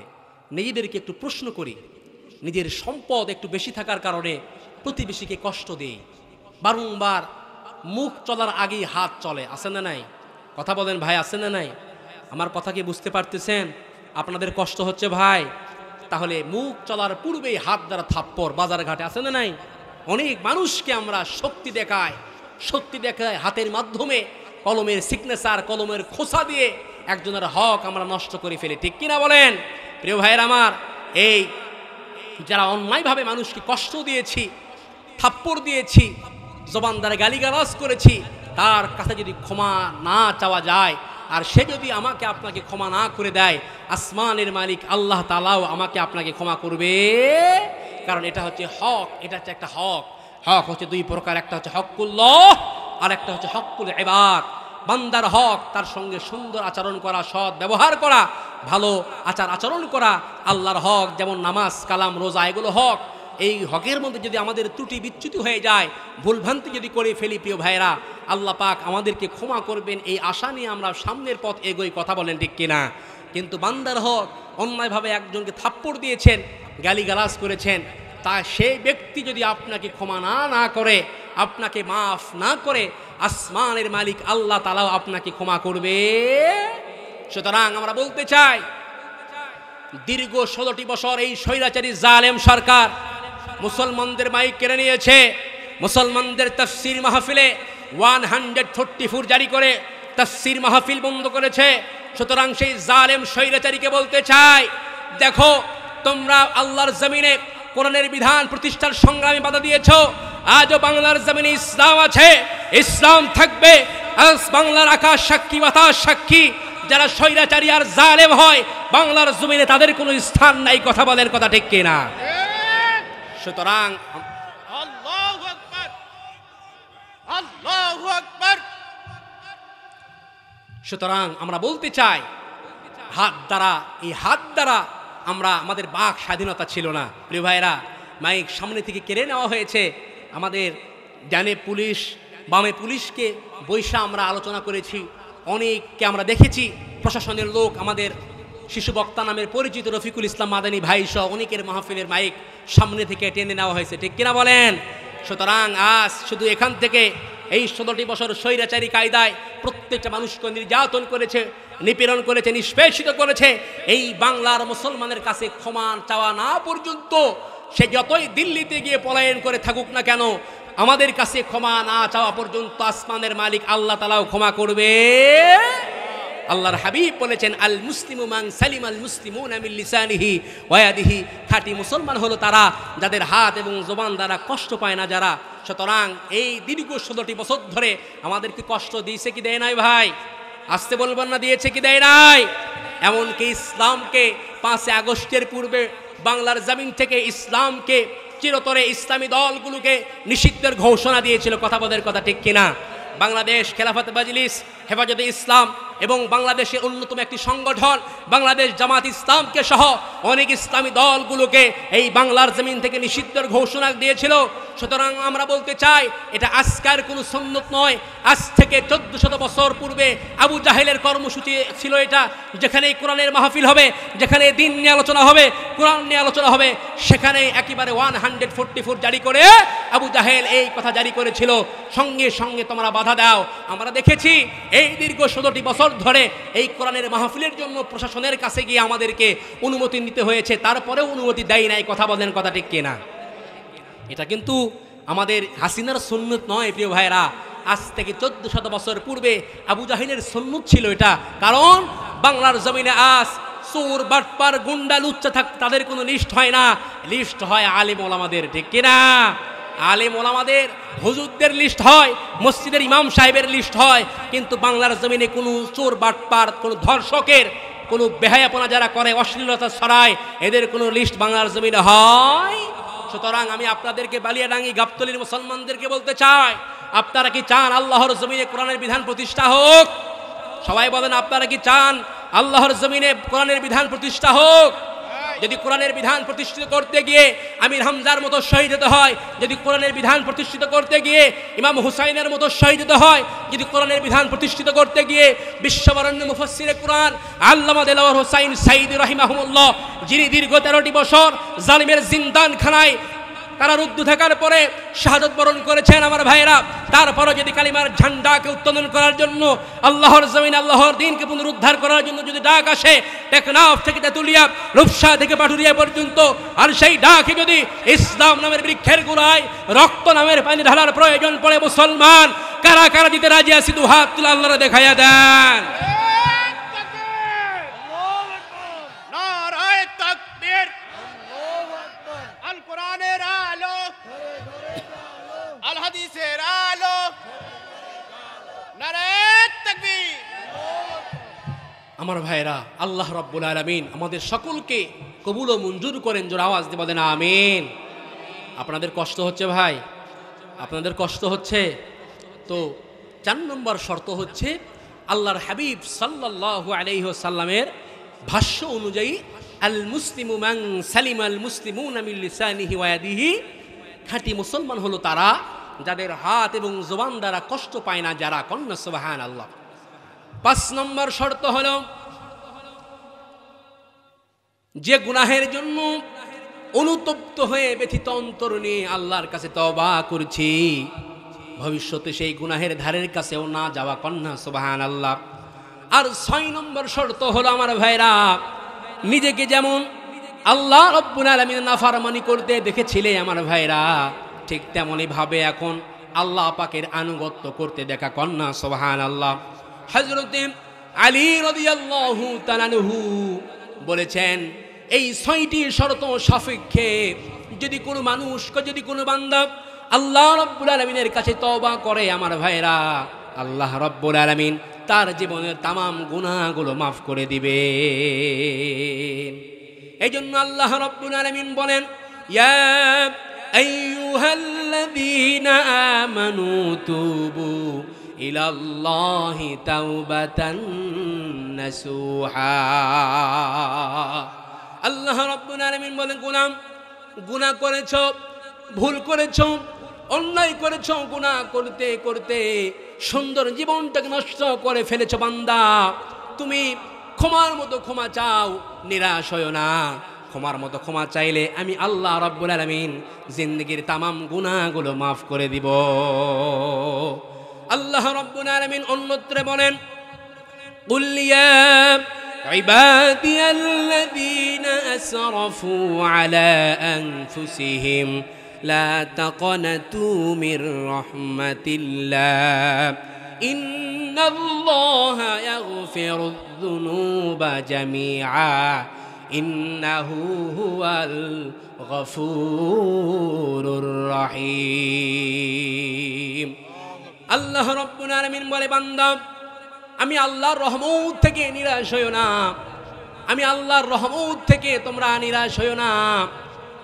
নিজেদেরকে একটু প্রশ্ন করি, নিজের সম্পদ একটু বেশি থাকার কারণে প্রতিবেশীকে কষ্ট দেই, বারংবার মুখ চলার আগেই হাত চলে, আছে না নাই? কথা বলেন ভাই, আছে না নাই? আমার কথা কি বুঝতে পারতেছেন? আপনাদের কষ্ট হচ্ছে ভাই? তাহলে মুখ চলার পূর্বেই হাত দ্বারা থাপ্পড় বাজার ঘাটে, আছে না নাই? অনেক মানুষকে আমরা শক্তি দেখায় হাতের মাধ্যমে, কলমের সিগনেচার, কলমের খোসা দিয়ে একজনের হক আমরা নষ্ট করে ফেলি, ঠিক কিনা বলেন? প্রিয় ভাইয়ের আমার, এই যারা অন্যায়ভাবে মানুষকে কষ্ট দিয়েছি, থাপ্পড় দিয়েছি, জবান দ্বারা গালিগালাজ করেছি, তার কাছে যদি ক্ষমা না চাওয়া যায়, আর সে যদি আমাকে আপনাকে ক্ষমা না করে দেয়, আসমানের মালিক আল্লাহ তাআলাও আমাকে আপনাকে ক্ষমা করবে। কারণ এটা হচ্ছে হক, এটা হচ্ছে একটা হক। হক হচ্ছে দুই প্রকার, একটা হচ্ছে হকুল্লাহ আর একটা হচ্ছে হকুল ইবাদ। বান্দার হক তার সঙ্গে সুন্দর আচরণ করা, সৎ ব্যবহার করা, ভালো আচরণ করা। আল্লাহর হক যেমন নামাজ, কালাম, রোজা, এগুলো হক। এই হকের মধ্যে যদি আমাদের ত্রুটি বিচ্যুতি হয়ে যায়, ভুলভ্রান্তি যদি করে ফেলি, প্রিয় ভাইরা, আল্লাহ পাক আমাদেরকে ক্ষমা করবেন এই আশা নিয়ে আমরা সামনের পথ এগোই, কথা বলেন ঠিক কিনা? কিন্তু বান্দার হক, অন্যায়ভাবে একজনকে থাপ্পড় দিয়েছেন, গালিগালাজ করেছেন, তা সেই ব্যক্তি যদি আপনাকে ক্ষমা না করে, আপনাকে মাফ না করে, আসমানের মালিক আল্লাহ তাআলাও আপনাকে ক্ষমা করবে। সুতরাং আমরা বলতে চাই, দীর্ঘ 16টি বছর এই স্বৈরাচারী জালেম সরকার মুসলমানদের মাইক কেড়ে নিয়েছে, মুসলমানদের তাফসীর মাহফিলে 134 জারি করে তাফসীর মাহফিল বন্ধ করেছে। সুতরাং সেই জালেম স্বৈরাচারীকে বলতে চাই, দেখো, তোমরা আল্লাহর জমিনে কোরআনের বিধান প্রতিষ্ঠার সংগ্রামে বাধা দিয়েছো, আজও বাংলার জমিনে ইসলাম আছে, ইসলাম থাকবে। আজ বাংলার আকাশ সাক্ষী, বাতাস সাক্ষী, যারা স্বৈরাচারী আর জালেম হয় বাংলার জমিনে তাদের কোনো স্থান নাই, কথা বলেন, কথা ঠিক কিনা? সুতরাং আল্লাহু আকবার, আল্লাহু আকবার। সুতরাং আমরা বলতে চাই, এই হাত দ্বারা আমরা, আমাদের বাক স্বাধীনতা ছিল না। প্রিয় ভাইরা, মাইক সামনে থেকে কেড়ে নেওয়া হয়েছে। আমাদের ডানে পুলিশ, বামে পুলিশকে বৈশা আমরা আলোচনা করেছি, অনেককে আমরা দেখেছি, প্রশাসনের লোক, আমাদের শিশু বক্তা নামের পরিচিত রফিকুল ইসলাম মাদানী ভাই সহ অনেকের মাহফিলের মাইক সামনে থেকে টেনে নেওয়া হয়েছে, ঠিক কিনা বলেন? সুতরাং আজ শুধু এখান থেকে এই 16টি বছর স্বৈরাচারী কায়দায় প্রত্যেকটা মানুষকে নির্যাতন করেছে, নিপীড়ন করেছে, নিষ্পেষিত করেছে। এই বাংলার মুসলমানের কাছে ক্ষমা চাওয়া না পর্যন্ত, সে যতই দিল্লিতে গিয়ে পলায়ন করে থাকুক না কেন, আমাদের কাছে ক্ষমা না চাওয়া পর্যন্ত আসমানের মালিক আল্লাহ তাআলাও ক্ষমা করবে। আল্লাহর হাবিব বলেছেন, আল মুসলিমু মান সালিমাল মুসলিমুনা মিন লিসানিহি ওয়া ইয়াদিহি। খাঁটি মুসলমান হলো তারা যাদের হাত এবং জবান দ্বারা কষ্ট পায় না যারা। সুতরাং এই দীর্ঘ 16টি বছর ধরে আমাদেরকে কষ্ট দিয়েছে কি দেয় নাই ভাই? আসতে বলবেন না, দিয়েছে কি দেয় নাই? এমনকি ইসলামকে 5 আগস্টের পূর্বে বাংলার জমিন থেকে ইসলামকে, চিরতরে ইসলামী দলগুলোকে নিষিদ্ধের ঘোষণা দিয়েছিল, কথা বলার কথা ঠিক কিনা? বাংলাদেশ খেলাফত মজলিস, হেফাজতে ইসলাম এবং বাংলাদেশের অন্যতম একটি সংগঠন বাংলাদেশ জামাত ইসলামকে সহ অনেক ইসলামী দলগুলোকে এই বাংলার জমিন থেকে নিষিদ্ধের ঘোষণা দিয়েছিল। সুতরাং আমরা বলতে চাই, এটা আজকের কোনো সুন্নত নয়। আজ থেকে 1400 বছর পূর্বে আবু জাহেলের কর্মসূচি ছিল এটা, যেখানে কোরআনের মাহফিল হবে, যেখানে দিন নিয়ে আলোচনা হবে, কোরআন নিয়ে আলোচনা হবে, সেখানে একেবারে 144 জারি করে আবু জাহেল এই কথা জারি করেছিল, সঙ্গে সঙ্গে তোমরা বাধা দাও। আমরা দেখেছি এই দীর্ঘ 16টি বছর ধরে এই কোরআনের মাহফিলের জন্য প্রশাসনের কাছে গিয়ে আমাদেরকে অনুমতি নিতে হয়েছে, তারপরেও অনুমতি দেয় নাই, কথা বলেন, কথা ঠিক কিনা? এটা কিন্তু আমাদের হাসিনার সুন্নত নয় প্রিয় ভাইরা। আজ থেকে 1400 বছর পূর্বে আবু জাহেলের সুন্নত ছিল এটা। কারণ বাংলার জমিনে আজ চোর, বাটপার, গুন্ডা, লুচ্চা তাদের কোনো লিস্ট হয় না, লিস্ট হয় আলেম ওলামাদের, ঠিক কিনা? আলেম ওলামাদের হুজুরদের লিস্ট হয়, মসজিদের ইমাম সাহেবের লিস্ট হয়, কিন্তু বাংলার জমিনে কোনো চোর বাটপার, কোনো ধর্ষকের, কোনো বেহায়াপনা যারা করে, অশ্লীলতা ছড়ায়, এদের কোনো লিস্ট বাংলার জমিনে হয়? সুতরাং আমি আপনাদেরকে বালিয়াডাঙ্গি গাবতলীর মুসলমানদেরকে বলতে চাই, আপনারা কি চান আল্লাহর জমিনে কোরআনের বিধান প্রতিষ্ঠা হোক? সবাই বলেন, আপনারা কি চান আল্লাহর জমিনে কোরআনের বিধান প্রতিষ্ঠা হোক? যদি কোরআনের বিধান প্রতিষ্ঠিত করতে গিয়ে আমির হামজার মতো শহীদ হতে হয়, যদি কোরআনের বিধান প্রতিষ্ঠিত করতে গিয়ে ইমাম হুসাইনের মতো শহীদ হতে হয়, যদি কোরআনের বিধান প্রতিষ্ঠিত করতে গিয়ে বিশ্ববরেণ্য মুফাসসিরে কোরআন আল্লামা দেলাওয়ার হোসাইন সাঈদী রাহিমাহুল্লাহ, যিনি দীর্ঘ 13টি বছর জালিমের জিন্দানখানায় কারারুদ্ধ থাকার পরে শাহাদত বরণ করেছেন আমার ভাইরা, তারপরও যদি কালিমার ঝান্ডাকে উত্তোলন করার জন্য, আল্লাহর জমিন আল্লাহর দ্বীনকে পুনরুদ্ধার করার জন্য যদি ডাক আসে, টেকনাফ থেকে তেতুলিয়া, রূপসা থেকে পাটুরিয়া পর্যন্ত, আর সেই ডাকে যদি ইসলাম নামের বৃক্ষের গোড়ায় রক্ত নামের পানি ঢালার প্রয়োজন পড়ে, মুসলমান কারা কারা দিতে রাজি আছি? দু হাত তুলে আল্লাহরে দেখাইয়া দেন। নারায়ে তাকবীর। আল কোরআনের আলো, আল হাদিসের আলো, নারায়ে তাকবীর। আমার ভাইরা, আল্লাহ রাব্বুল আলামিন আমাদের সকলকে কবুল ও মঞ্জুর করেন। জোর আওয়াজ দিয়ে বলেন আমিন। আপনাদের কষ্ট হচ্ছে ভাই? আপনাদের কষ্ট হচ্ছে? তো 4 নম্বর শর্ত হচ্ছে আল্লাহর হাবিব সাল্লাল্লাহু আলাইহি ওয়াসাল্লামের ভাষ্য অনুযায়ী, আল মুসলিমু মান সালিমাল মুসলিমুনা মিন লিসানিহি ওয়া ইয়াদিহি, খাঁটি মুসলমান হলো তারা যাদের হাত এবং জবান দ্বারা কষ্ট পায় না যারা। কন্যা সুবহানাল্লাহ। 5 নম্বর শর্ত হলো, যে গুনাহের জন্য অনুতপ্ত হয়ে ব্যথিত অন্তর নিয়ে আল্লাহর কাছে তওবা করছি, ভবিষ্যতে সেই গুনাহের ধারের কাছেও না যাওয়া। কন্যা সুবহানাল্লাহ। আর 6 নম্বর শর্ত হলো আমার ভাইরা, নিজেকে যেমন আল্লাহ রাব্বুল আলামিনের নাফরমানি করতে দেখেছিলে আমার ভাইরা, ঠিক তেমনি ভাবে এখন আল্লাহ পাকের আনুগত্য করতে দেখা। কন্যা সুবহানাল্লাহ। হযরত আলী রাদিয়াল্লাহু তাআলা আনহু বলেছেন, এই 6টি শর্ত সাপেক্ষে যদি কোনো মানুষ, যদি কোনো বান্দা আল্লাহ রাব্বুল আলামিনের কাছে তওবা করে আমার ভাইরা, আল্লাহ রাব্বুল আলামিন তার জীবনের তামাম গুনাহগুলো মাফ করে দিবেন। এই জন্য আল্লাহ রাব্বুল আলামিন বলেন, ইয়া আইয়ুহাল্লাযীনা আমানু তুবু ইলাল্লাহি তাওবাতান নাসুহা। আল্লাহ রাব্বুল আলামিন বলেন, গোলাম, গুনাহ করেছো, ভুল করেছো, অন্যায় করেছো, গুনাহ করতে করতে সুন্দর জীবনটাকে নষ্ট করে ফেলেছো বান্দা, তুমি ক্ষমার মতো ক্ষমা চাও, নিরাশ হয়ো না। ক্ষমার মতো ক্ষমা চাইলে আমি আল্লাহ রাব্বুল আলামিন জিন্দেগির তামাম গুনাহগুলো মাফ করে দিব। আল্লাহ রাব্বুল আলামিন অন্যত্রে বলেন, কুল ইয়া ইবাদিয়াল্লাযীনা আসরাফু আলা আনফুসিহিম লা তাকনাতু মির রাহমাতিল্লাহ ইন্নাল্লাহা ইয়াগফিরুয যুনুবা জামিআ ইন্নাহু হুয়াল গফুরুর রহিম। আল্লাহ রাব্বুল আলামিন বলে, বান্দা, আমি আল্লাহর রহমত থেকে নিরাশ হইও না, আমি আল্লাহর রহমত থেকে তোমরা নিরাশ হইও না।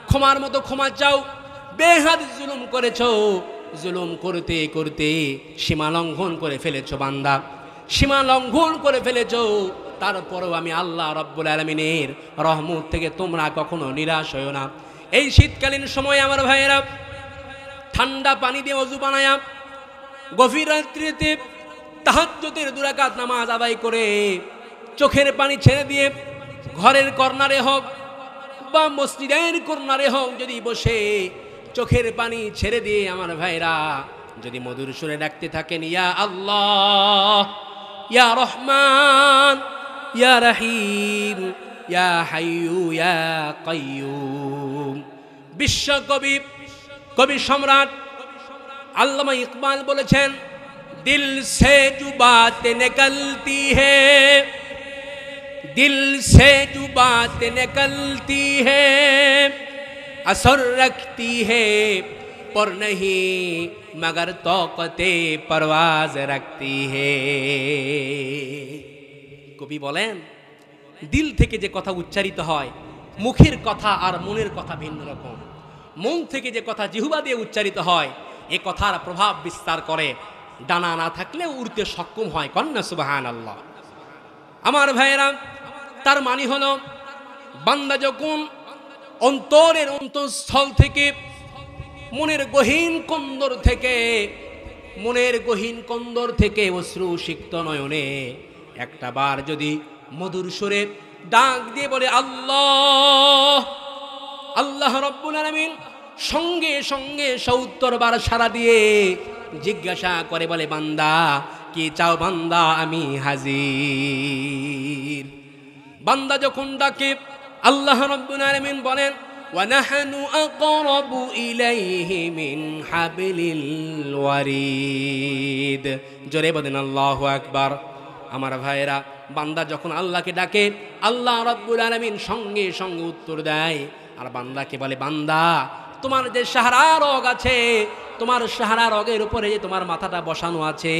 ক্ষমার মতো ক্ষমা চাও। বেহাদ জুলুম করেছো, জুলুম করতে করতে সীমা লঙ্ঘন করে ফেলেছো বান্দা, সীমা লঙ্ঘন করে ফেলেছো, তারপরেও আমি আল্লাহ রাব্বুল আলামিনের রহমত থেকে তোমরা কখনো নিরাশ হইও না। এই শীতকালীন সময় আমার ভাইয়েরা, ঠান্ডা পানি দিয়ে ওযু বানায়া গভীর রাত্রিতে তাহাজ্জুদের 2 রাকাত নামাজ আদায় করে চোখের পানি ছেড়ে দিয়ে ঘরের কর্নারে হোক বা মসজিদের কর্নারে হোক যদি বসে চোখের পানি ছেড়ে দিয়ে আমার ভাইরা যদি মধুর সুরে ডাকতে থাকেন, ইয়া আল্লাহ, ইয়া রহমান, ইয়া রহিম, ইয়া হাইয়ু ইয়া কাইয়ুম। বিশ্বকবি, কবি সম্রাট আল্লামা ইকবাল বলেছেন, दिल से जो बातें निकलती है, दिल से जो बातें निकलती है, असर रखती है पर नहीं मगर तौकते परवाज रखती है। কবি বলেন দিল থেকে যে কথা উচ্চারিত হয়, মুখের কথা আর মনের কথা ভিন্ন রকম। মন থেকে যে কথা জিহ্বা দিয়ে উচ্চারিত হয়, এ কথার প্রভাব বিস্তার করে, ডানা না থাকলে উড়তে সক্ষম হয়। কন্যা সুবহানাল্লাহ। আমার ভাইয়েরা, তার মানে হলো বান্দা যখন অন্তরের অন্তঃস্থল থেকে, মনের গহীন কন্দর থেকে অশ্রু সিক্ত নয়নে একটা বার যদি মধুর সুরে ডাক দিয়ে বলে আল্লাহ, আল্লাহ রাব্বুল আলামিন সঙ্গে সঙ্গে ৭০ বার সাড়া দিয়ে জিজ্ঞাসা করে বলে বান্দা কি চাও? বান্দা আমি হাজির। বান্দা যখন ডাকে আল্লাহ রাব্বুল আলামিন বলেন ওয়া নাহনু আকরাবু ইলাইহি মিন হাবলিল ওয়ারিদ। জোরে বলেন আল্লাহু আকবার। আমার ভাইয়েরা, বান্দা যখন আল্লাহকে ডাকে আল্লাহ রাব্বুল আলামিন সঙ্গে সঙ্গে উত্তর দেয়। আর বান্দাকে বলে বান্দা তোমার যে সাহারা রগ আছে, তোমার সাহারা রগের উপরে যে তোমার মাথাটা বসানো আছে,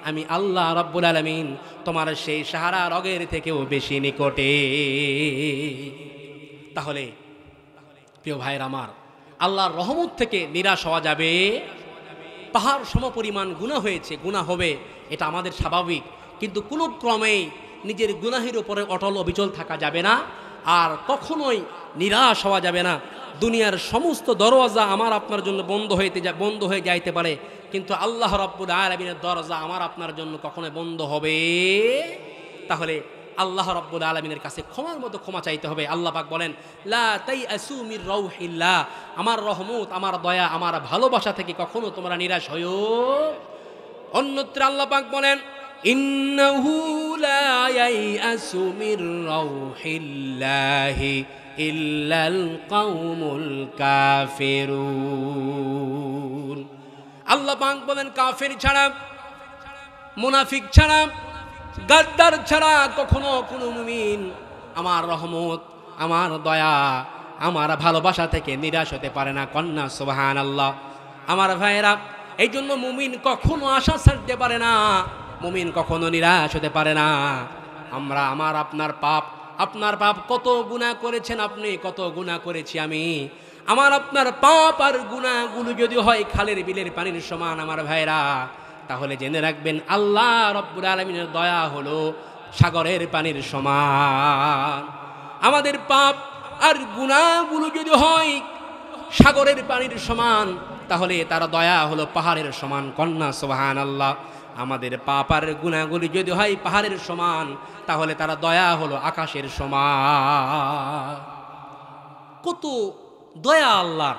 আমি আল্লাহ রাব্বুল আলামিন তোমার সেই সাহারা রগের থেকেও বেশি নিকটে। তাহলে প্রিয় ভাইয়ের আমার, আল্লাহর রহমত থেকে নিরাশ হওয়া যাবে? পাহাড় সমপরিমাণ গুনাহ হয়েছে, গুনাহ হবে, এটা আমাদের স্বাভাবিক, কিন্তু কোনো ক্রমেই নিজের গুনাহের উপরে অটল অবিচল থাকা যাবে না, আর কখনোই নিরাশ হওয়া যাবে না। দুনিয়ার সমস্ত দরওয়াজা আমার আপনার জন্য বন্ধ হয়ে যাইতে পারে, কিন্তু আল্লাহ রাব্বুল আলামিনের দরজা আমার আপনার জন্য কখনো বন্ধ হবে? তাহলে আল্লাহ রাব্বুল আলামিনের কাছে ক্ষমার মতো ক্ষমা চাইতে হবে। আল্লাহ পাক বলেন লা তাইআসু মির রাউহিল্লাহ, আমার রহমত, আমার দয়া, আমার ভালোবাসা থেকে কখনো তোমরা নিরাশ হইও। অন্যত্র আল্লাহ পাক বলেন ইন্নাহু লা ইয়াইআসু মির রাউহিল্লাহি ইল্লাল কওমুল কাফিরুন। আল্লাহ পাক বলেন কাফের ছাড়া, মুনাফিক ছাড়া, গাদ্দার ছাড়া কখনো কোনো মুমিন আমার রহমত, আমার দয়া, আমার ভালোবাসা থেকে নিরাশ হতে পারে না। কন্যা সুবহানাল্লাহ। আমার ভাইয়েরা, এই জন্য মুমিন কখনো আশা ছাড়তে পারে না, মুমিন কখনো নিরাশ হতে পারে না। আপনার পাপ কত গুনাহ করেছেন আপনি, কত গুনাহ করেছি আমি। আমার আপনার পাপ আর গুনাহগুলো যদি হয় খালের বিলের পানির সমান আমার ভাইরা, তাহলে জেনে রাখবেন আল্লাহ রাব্বুল আলামিনের দয়া হলো সাগরের পানির সমান। আমাদের পাপ আর গুনাহগুলো যদি হয় সাগরের পানির সমান, তাহলে তার দয়া হলো পাহাড়ের সমান। কন্যা সুবহানাল্লাহ। আমাদের পাপ আর গুনাহগুলি যদি হয় পাহাড়ের সমান, তাহলে তারা দয়া হলো আকাশের সমান। কত দয়া আল্লাহর,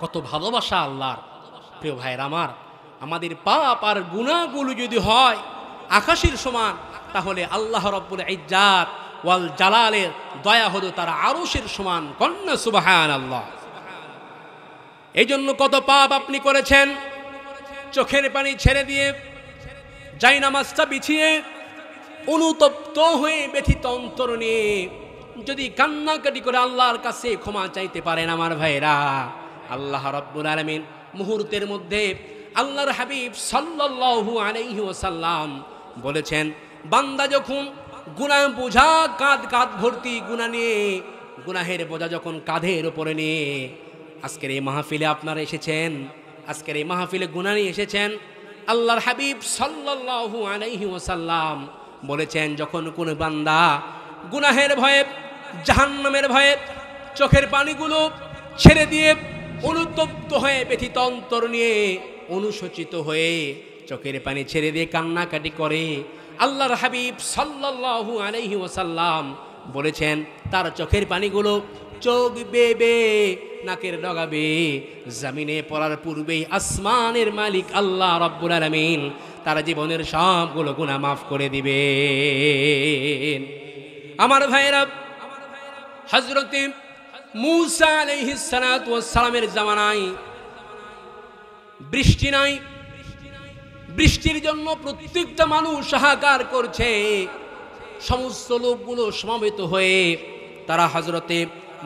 কত ভালোবাসা আল্লাহর। প্রিয় ভাইয়ের আমার, আমাদের পাপ আর গুনাহগুলো যদি হয় আকাশের সমান, তাহলে আল্লাহ রাব্বুল ইজ্জাত ওয়াল জালালের দয়া হলো তার আরশের সমান। কন্যা সুবহানাল্লাহ। এই জন্য কত পাপ আপনি করেছেন, চোখের পানি ছেড়ে দিয়ে জায়নামাজটা বিছিয়ে অনুতপ্ত হয়ে ব্যথিত অন্তর নিয়ে যদি কান্নাকাটি করে আল্লাহর কাছে ক্ষমা চাইতে পারেন আমার ভাইরা, আল্লাহ রাব্বুল আলামিন মুহূর্তের মধ্যে, আল্লাহর হাবিব সাল্লাল্লাহু আলাইহি ওয়াসাল্লাম বলেছেন, বান্দা যখন গুনাহ বোঝা কাঁধ ভর্তি গুনাহ নিয়ে, গুনাহের বোঝা যখন কাঁধের উপরে নিয়ে আজকের এই মাহফিলে আপনারা এসেছেন, আজকের এই মাহফিলে গুনাহ নিয়ে এসেছেন, আল্লাহর হাবিব সাল্লাল্লাহু আলাইহি ওয়াসাল্লাম বলেছেন, যখন কোন বান্দা গুনাহের ভয়ে, জাহান্নামের ভয়ে চোখের পানিগুলো ছেড়ে দিয়ে অনুতপ্ত হয়ে ব্যথিত অন্তর নিয়ে অনুশোচিত হয়ে চোখের পানি ছেড়ে দিয়ে কান্নাকাটি করে, আল্লাহর হাবিব সাল্লাল্লাহু আলাইহি ওয়াসাল্লাম বলেছেন, তার চোখের পানিগুলো চোখ বেবে নাকের ডগাবে, জমিনে পড়ার পূর্বেই আসমানের মালিক আল্লাহ রাব্বুল আলামিন তার জীবনের সবগুলো গুনাহ মাফ করে দিবেন। আমার ভাইরা, হযরতে মূসা আলাইহিস সালাতু ওয়াস সালামের জামানায় বৃষ্টি নাই, বৃষ্টির জন্য প্রত্যেকটা মানুষ হাহাকার করছে। সমস্ত লোকগুলো সমবেত হয়ে তারা হযরতে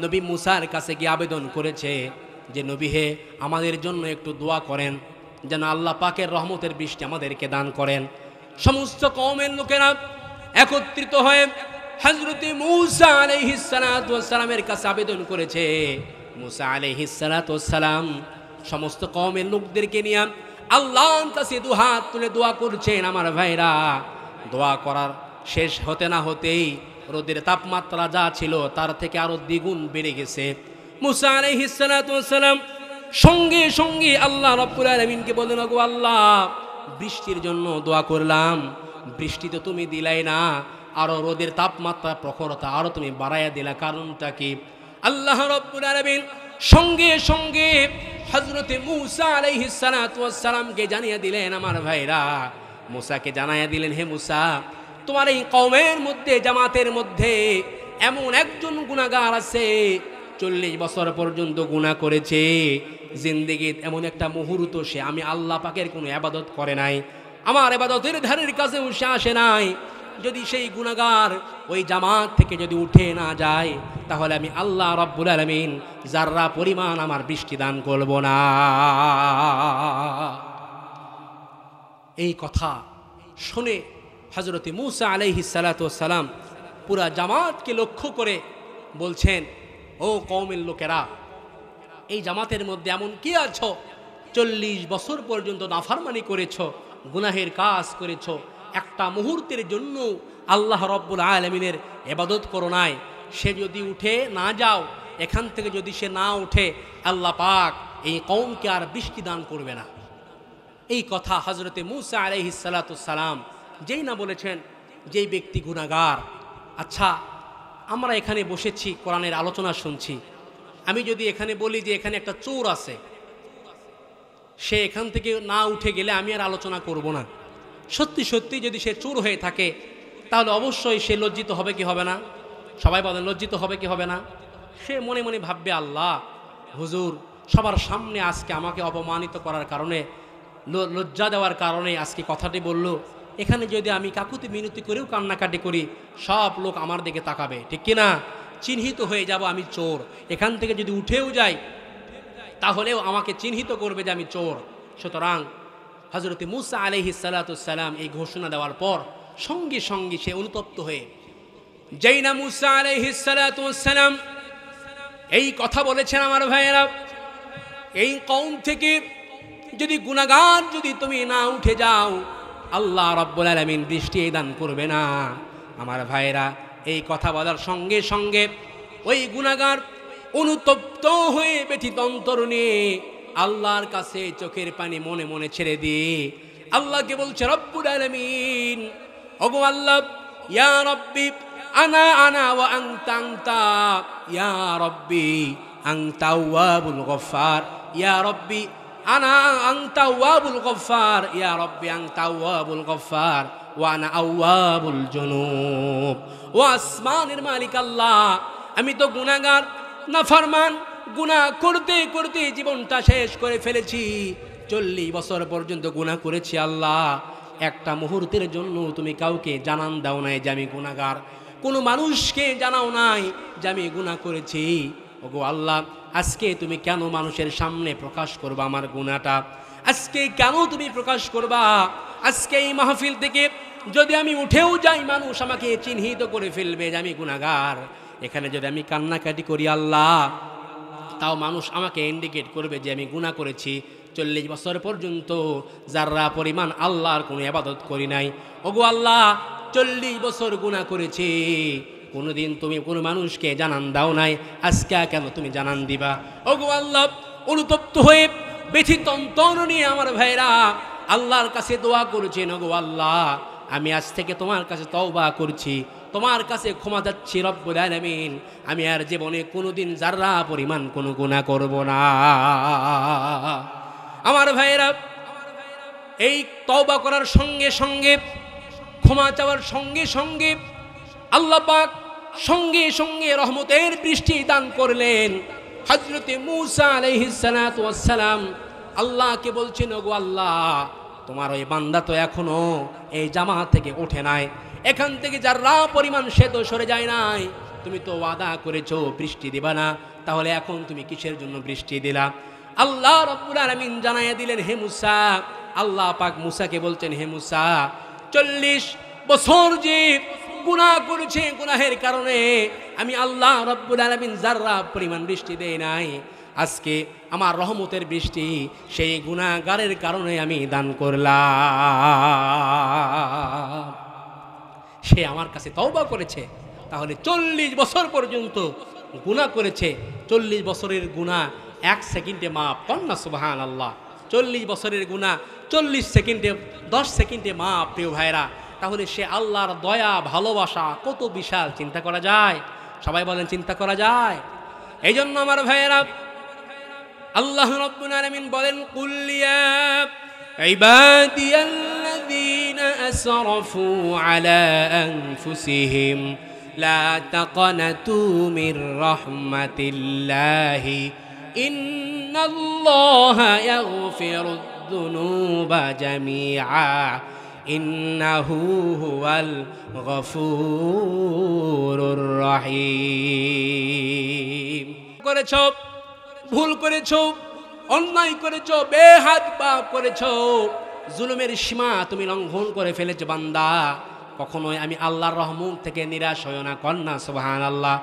নবী মূসার কাছে গিয়ে আবেদন করেছে, যে নবী হে আমাদের জন্য একটু দোয়া করেন যেন আল্লাহ পাকের রহমতের বৃষ্টি আমাদেরকে দান করেন। সমস্ত কওমের লোকেরা একত্রিত হয়ে হযরতে মূসা আলাইহিস সালাতু ওয়াস সালামের কাছে আবেদন করেছে। মূসা আলাইহিস সালাতু ওয়াস সালাম সমস্ত কওমের লোকদেরকে নিয়ে আল্লাহর কাছে দুহাত তুলে দোয়া করছেন। আমার ভাইরা, দোয়া করার শেষ হতে না হতেই রোদের তাপমাত্রা যা ছিল তার থেকে আরো দ্বিগুণ বেড়ে গেছে। মূসা আলাইহিস সালাতু ওয়াস সালাম সঙ্গে সঙ্গে আল্লাহ রাব্বুল আলামিনকে বললেন, ওগো আল্লাহ, বৃষ্টির জন্য দোয়া করলাম, বৃষ্টি তো তুমি দিলাই না, আরো রোদের তাপমাত্রা প্রখরতা আরো তুমি বাড়াইয়া দিলা, কারণটা কি? আল্লাহ রাব্বুল আলামিন সঙ্গে সঙ্গে হযরতে মূসা আলাইহিস সালাতু ওয়াস সালামকে জানিয়ে দিলেন। আমার ভাইরা, মূসাকে জানাইয়া দিলেন, হে মূসা, তোমার এই কওমের মধ্যে, জামাতের মধ্যে এমন একজন গুনাহগার আছে 40 বছর পর্যন্ত গুনাহ করেছে, জিন্দেগীতে এমন একটা মুহূর্ত সে আমি আল্লাহ পাকের কোনো ইবাদত করে নাই, আমার ইবাদতের ধারের কাছেও সে আসে নাই। যদি সেই গুনাহগার ওই জামাত থেকে যদি উঠে না যায়, তাহলে আমি আল্লাহ রাব্বুল আলামিন যাররা পরিমাণ আমার বৃষ্টি দান করব না। এই কথা শুনে হযরতে মূসা আলাইহিস সালাতু ওয়াস সালাম পুরা জামাতকে লক্ষ্য করে বলছেন, ও কওমের লোকেরা, এই জামাতের মধ্যে এমন কি আছো 40 বছর পর্যন্ত নাফরমানি করেছো, গুনাহের কাজ করেছো, একটা মুহূর্তের জন্য আল্লাহ রাব্বুল আলামিনের ইবাদত করো নাই। সে যদি উঠে না যাও, এখান থেকে যদি সে না উঠে, আল্লাহ পাক এই কওমকে আর বৃষ্টি দান করবে না। এই কথা হযরতে মূসা আলাইহিস সালাতু ওয়াস সালাম যেই না বলেছেন, যেই ব্যক্তি গুনাহগার। আচ্ছা, আমরা এখানে বসেছি, কোরআনের আলোচনা শুনছি, আমি যদি এখানে বলি যে এখানে একটা চোর আছে, সে এখান থেকে না উঠে গেলে আমি আর আলোচনা করব না। সত্যি সত্যি যদি সে চোর হয়ে থাকে, তাহলে অবশ্যই সে লজ্জিত হবে কি হবে না? সবাই বলেন, লজ্জিত হবে কি হবে না? সে মনে মনে ভাববে, আল্লাহ হুজুর সবার সামনে আজকে আমাকে অপমানিত করার কারণে, লজ্জা দেওয়ার কারণে আজকে কথাটি বলল, এখানে যদি আমি কাকুতি মিনতি করেও কান্নাকাটি করি, সব লোক আমার দিকে তাকাবে, ঠিক কিনা? চিহ্নিত হয়ে যাব আমি চোর। এখান থেকে যদি উঠেও যাই, তাহলেও আমাকে চিহ্নিত করবে যে আমি চোর। সুতরাং হযরতে মূসা আলাইহিস সালাতু ওয়াস সালাম এই ঘোষণা দেওয়ার পর সঙ্গে সঙ্গে সে অনুতপ্ত হয়ে, যেই না মূসা আলাইহিস সালাতু ওয়াস সালাম এই কথা বলেছেন, আমার ভাইয়েরা, এই কওম থেকে যদি গুনাহগার যদি তুমি না উঠে যাও, আল্লাহ রাব্বুল আলামিন বৃষ্টি দান করবে না। আমার ভাইয়েরা, এই কথা বলার সঙ্গে সঙ্গে ওই গুনাহগার অনুতপ্ত হয়ে ব্যথিত অন্তর নিয়ে আল্লাহর কাছে চোখের পানি মনে মনে ছেড়ে দিয়ে আল্লাহকে বলছে, রব্বুল আলামিন, ওগো আল্লাহ, ইয়া রব্বি আনা আনা ওয়া আনতা আনতা, ইয়া রব্বি আনতা তাওয়াবুল গফফার, ইয়া রব্বি আনা আনতা তাওয়াবুল গফফার, ইয়া রব্বি আনতা তাওয়াবুল গফফার ওয়া আনা আওয়াবুল জুনুব। ও আসমানের মালিক আল্লাহ, আমি তো গুনাহগার, নাফরমান, গুনাহ করতে করতে জীবনটা শেষ করে ফেলেছি। 40 বছর পর্যন্ত গুনাহ করেছি আল্লাহ। একটা মুহূর্তের জন্য তুমি কাউকে জানান দাও নাই যে আমি গুনাহগার, কোনো মানুষকে জানাও নাই যে আমি গুনাহ করেছি। ওগো আল্লাহ, আজকে তুমি কেন মানুষের সামনে প্রকাশ করবা আমার গুনাহটা? আজকে কেন তুমি প্রকাশ করবা? আজকে এই মাহফিল থেকে যদি আমি উঠেও যাই, মানুষ আমাকে চিহ্নিত করে ফেলবে যে আমি গুনাহগার। এখানে যদি আমি কান্নাকাটি করি আল্লাহ, তাও মানুষ আমাকে ইন্ডিকেট করবে যে আমি গুনাহ করেছি। 40 বছর পর্যন্ত যারা পরিমাণ আল্লাহর কোনো ইবাদত করি নাই। ওগো আল্লাহ, 40 বছর গুনাহ করেছি, কোনোদিন তুমি কোনো মানুষকে জানান দাও নাই, আজকে কেন তুমি জানান দিবা? ওগো আল্লাহ, অনুতপ্ত হয়ে ব্যথিত অন্তর নিয়ে আমার ভাইরা আল্লাহর কাছে দোয়া করেছেন, ওগো আল্লাহ, আমি আজ থেকে তোমার কাছে তওবা করছি, তোমার কাছে ক্ষমা চাচ্ছি রব্বুল আলামিন, আমি আর জীবনে কোনোদিন যারা পরিমাণ কোনো গুনাহ করব না। আমার ভাইরা, এই তওবা করার সঙ্গে সঙ্গে, ক্ষমা চাওয়ার সঙ্গে সঙ্গে আল্লাহ পাক সঙ্গে সঙ্গে রহমতের বৃষ্টি দান করলেন। হযরতে মূসা আলাইহিস সালাতু ওয়াস সালাম আল্লাহকে বলছেন, ওগো আল্লাহ, তোমার ওই বান্দা তো এখনো এই জামাত থেকে ওঠে নাই, এখান থেকে যারা পরিমাণ সে তো সরে যায় নাই, তুমি তো ওয়াদা করেছো বৃষ্টি দিবা না, তাহলে এখন তুমি কিসের জন্য বৃষ্টি দিলা? আল্লাহ রাব্বুল আলামিন জানাইয়া দিলেন, হে মুসা, আল্লাহ পাক মুসাকে বলছেন, হে মুসা, 40 বছর যে গুনাহ করেছে, গুনাহের কারণে আমি আল্লাহ রাব্বুল আলামিন যাররা পরিমাণ বৃষ্টি দেই নাই, আজকে আমার রহমতের বৃষ্টি সেই গুনাহগারের কারণে আমি দান করলাম। সে আমার কাছে তওবা করেছে, তাহলে 40 বছর পর্যন্ত গুনাহ করেছে। 40 বছরের গুনাহ 1 সেকেন্ডে মাপ, কন্যা সুবহানাল্লাহ। 40 বছরের গুনাহ 40 সেকেন্ডে, 10 সেকেন্ডে মাপ। প্রিয় ভাইরা, তাহলে সে আল্লাহর দয়া ভালোবাসা কত বিশাল, চিন্তা করা যায়? সবাই বলেন, চিন্তা করা যায়? এই জন্য আমার ভাইয়েরা, আল্লাহ রাব্বুল আলামিন বলেন, কুল ইয়া ইবাদিয়াল্লাযীনা আসরাফু আলা আনফুসিহিম লা তাকনাতু মির রাহমাতিল্লাহি ইন্নাল্লাহা ইয়াগফিরুদ যুনুবা জামিআ ইন্নাহু হুয়াল গফুরুর রহিম। করেছো, ভুল করেছো, অন্যায় করেছো, বেহাত পাপ করেছো, জুলুমের সীমা তুমি লঙ্ঘন করে ফেলেছো বান্দা, কখনোই আমি আল্লাহর রহমত থেকে নিরাশ হয় না, কন্যা সুবহানাল্লাহ।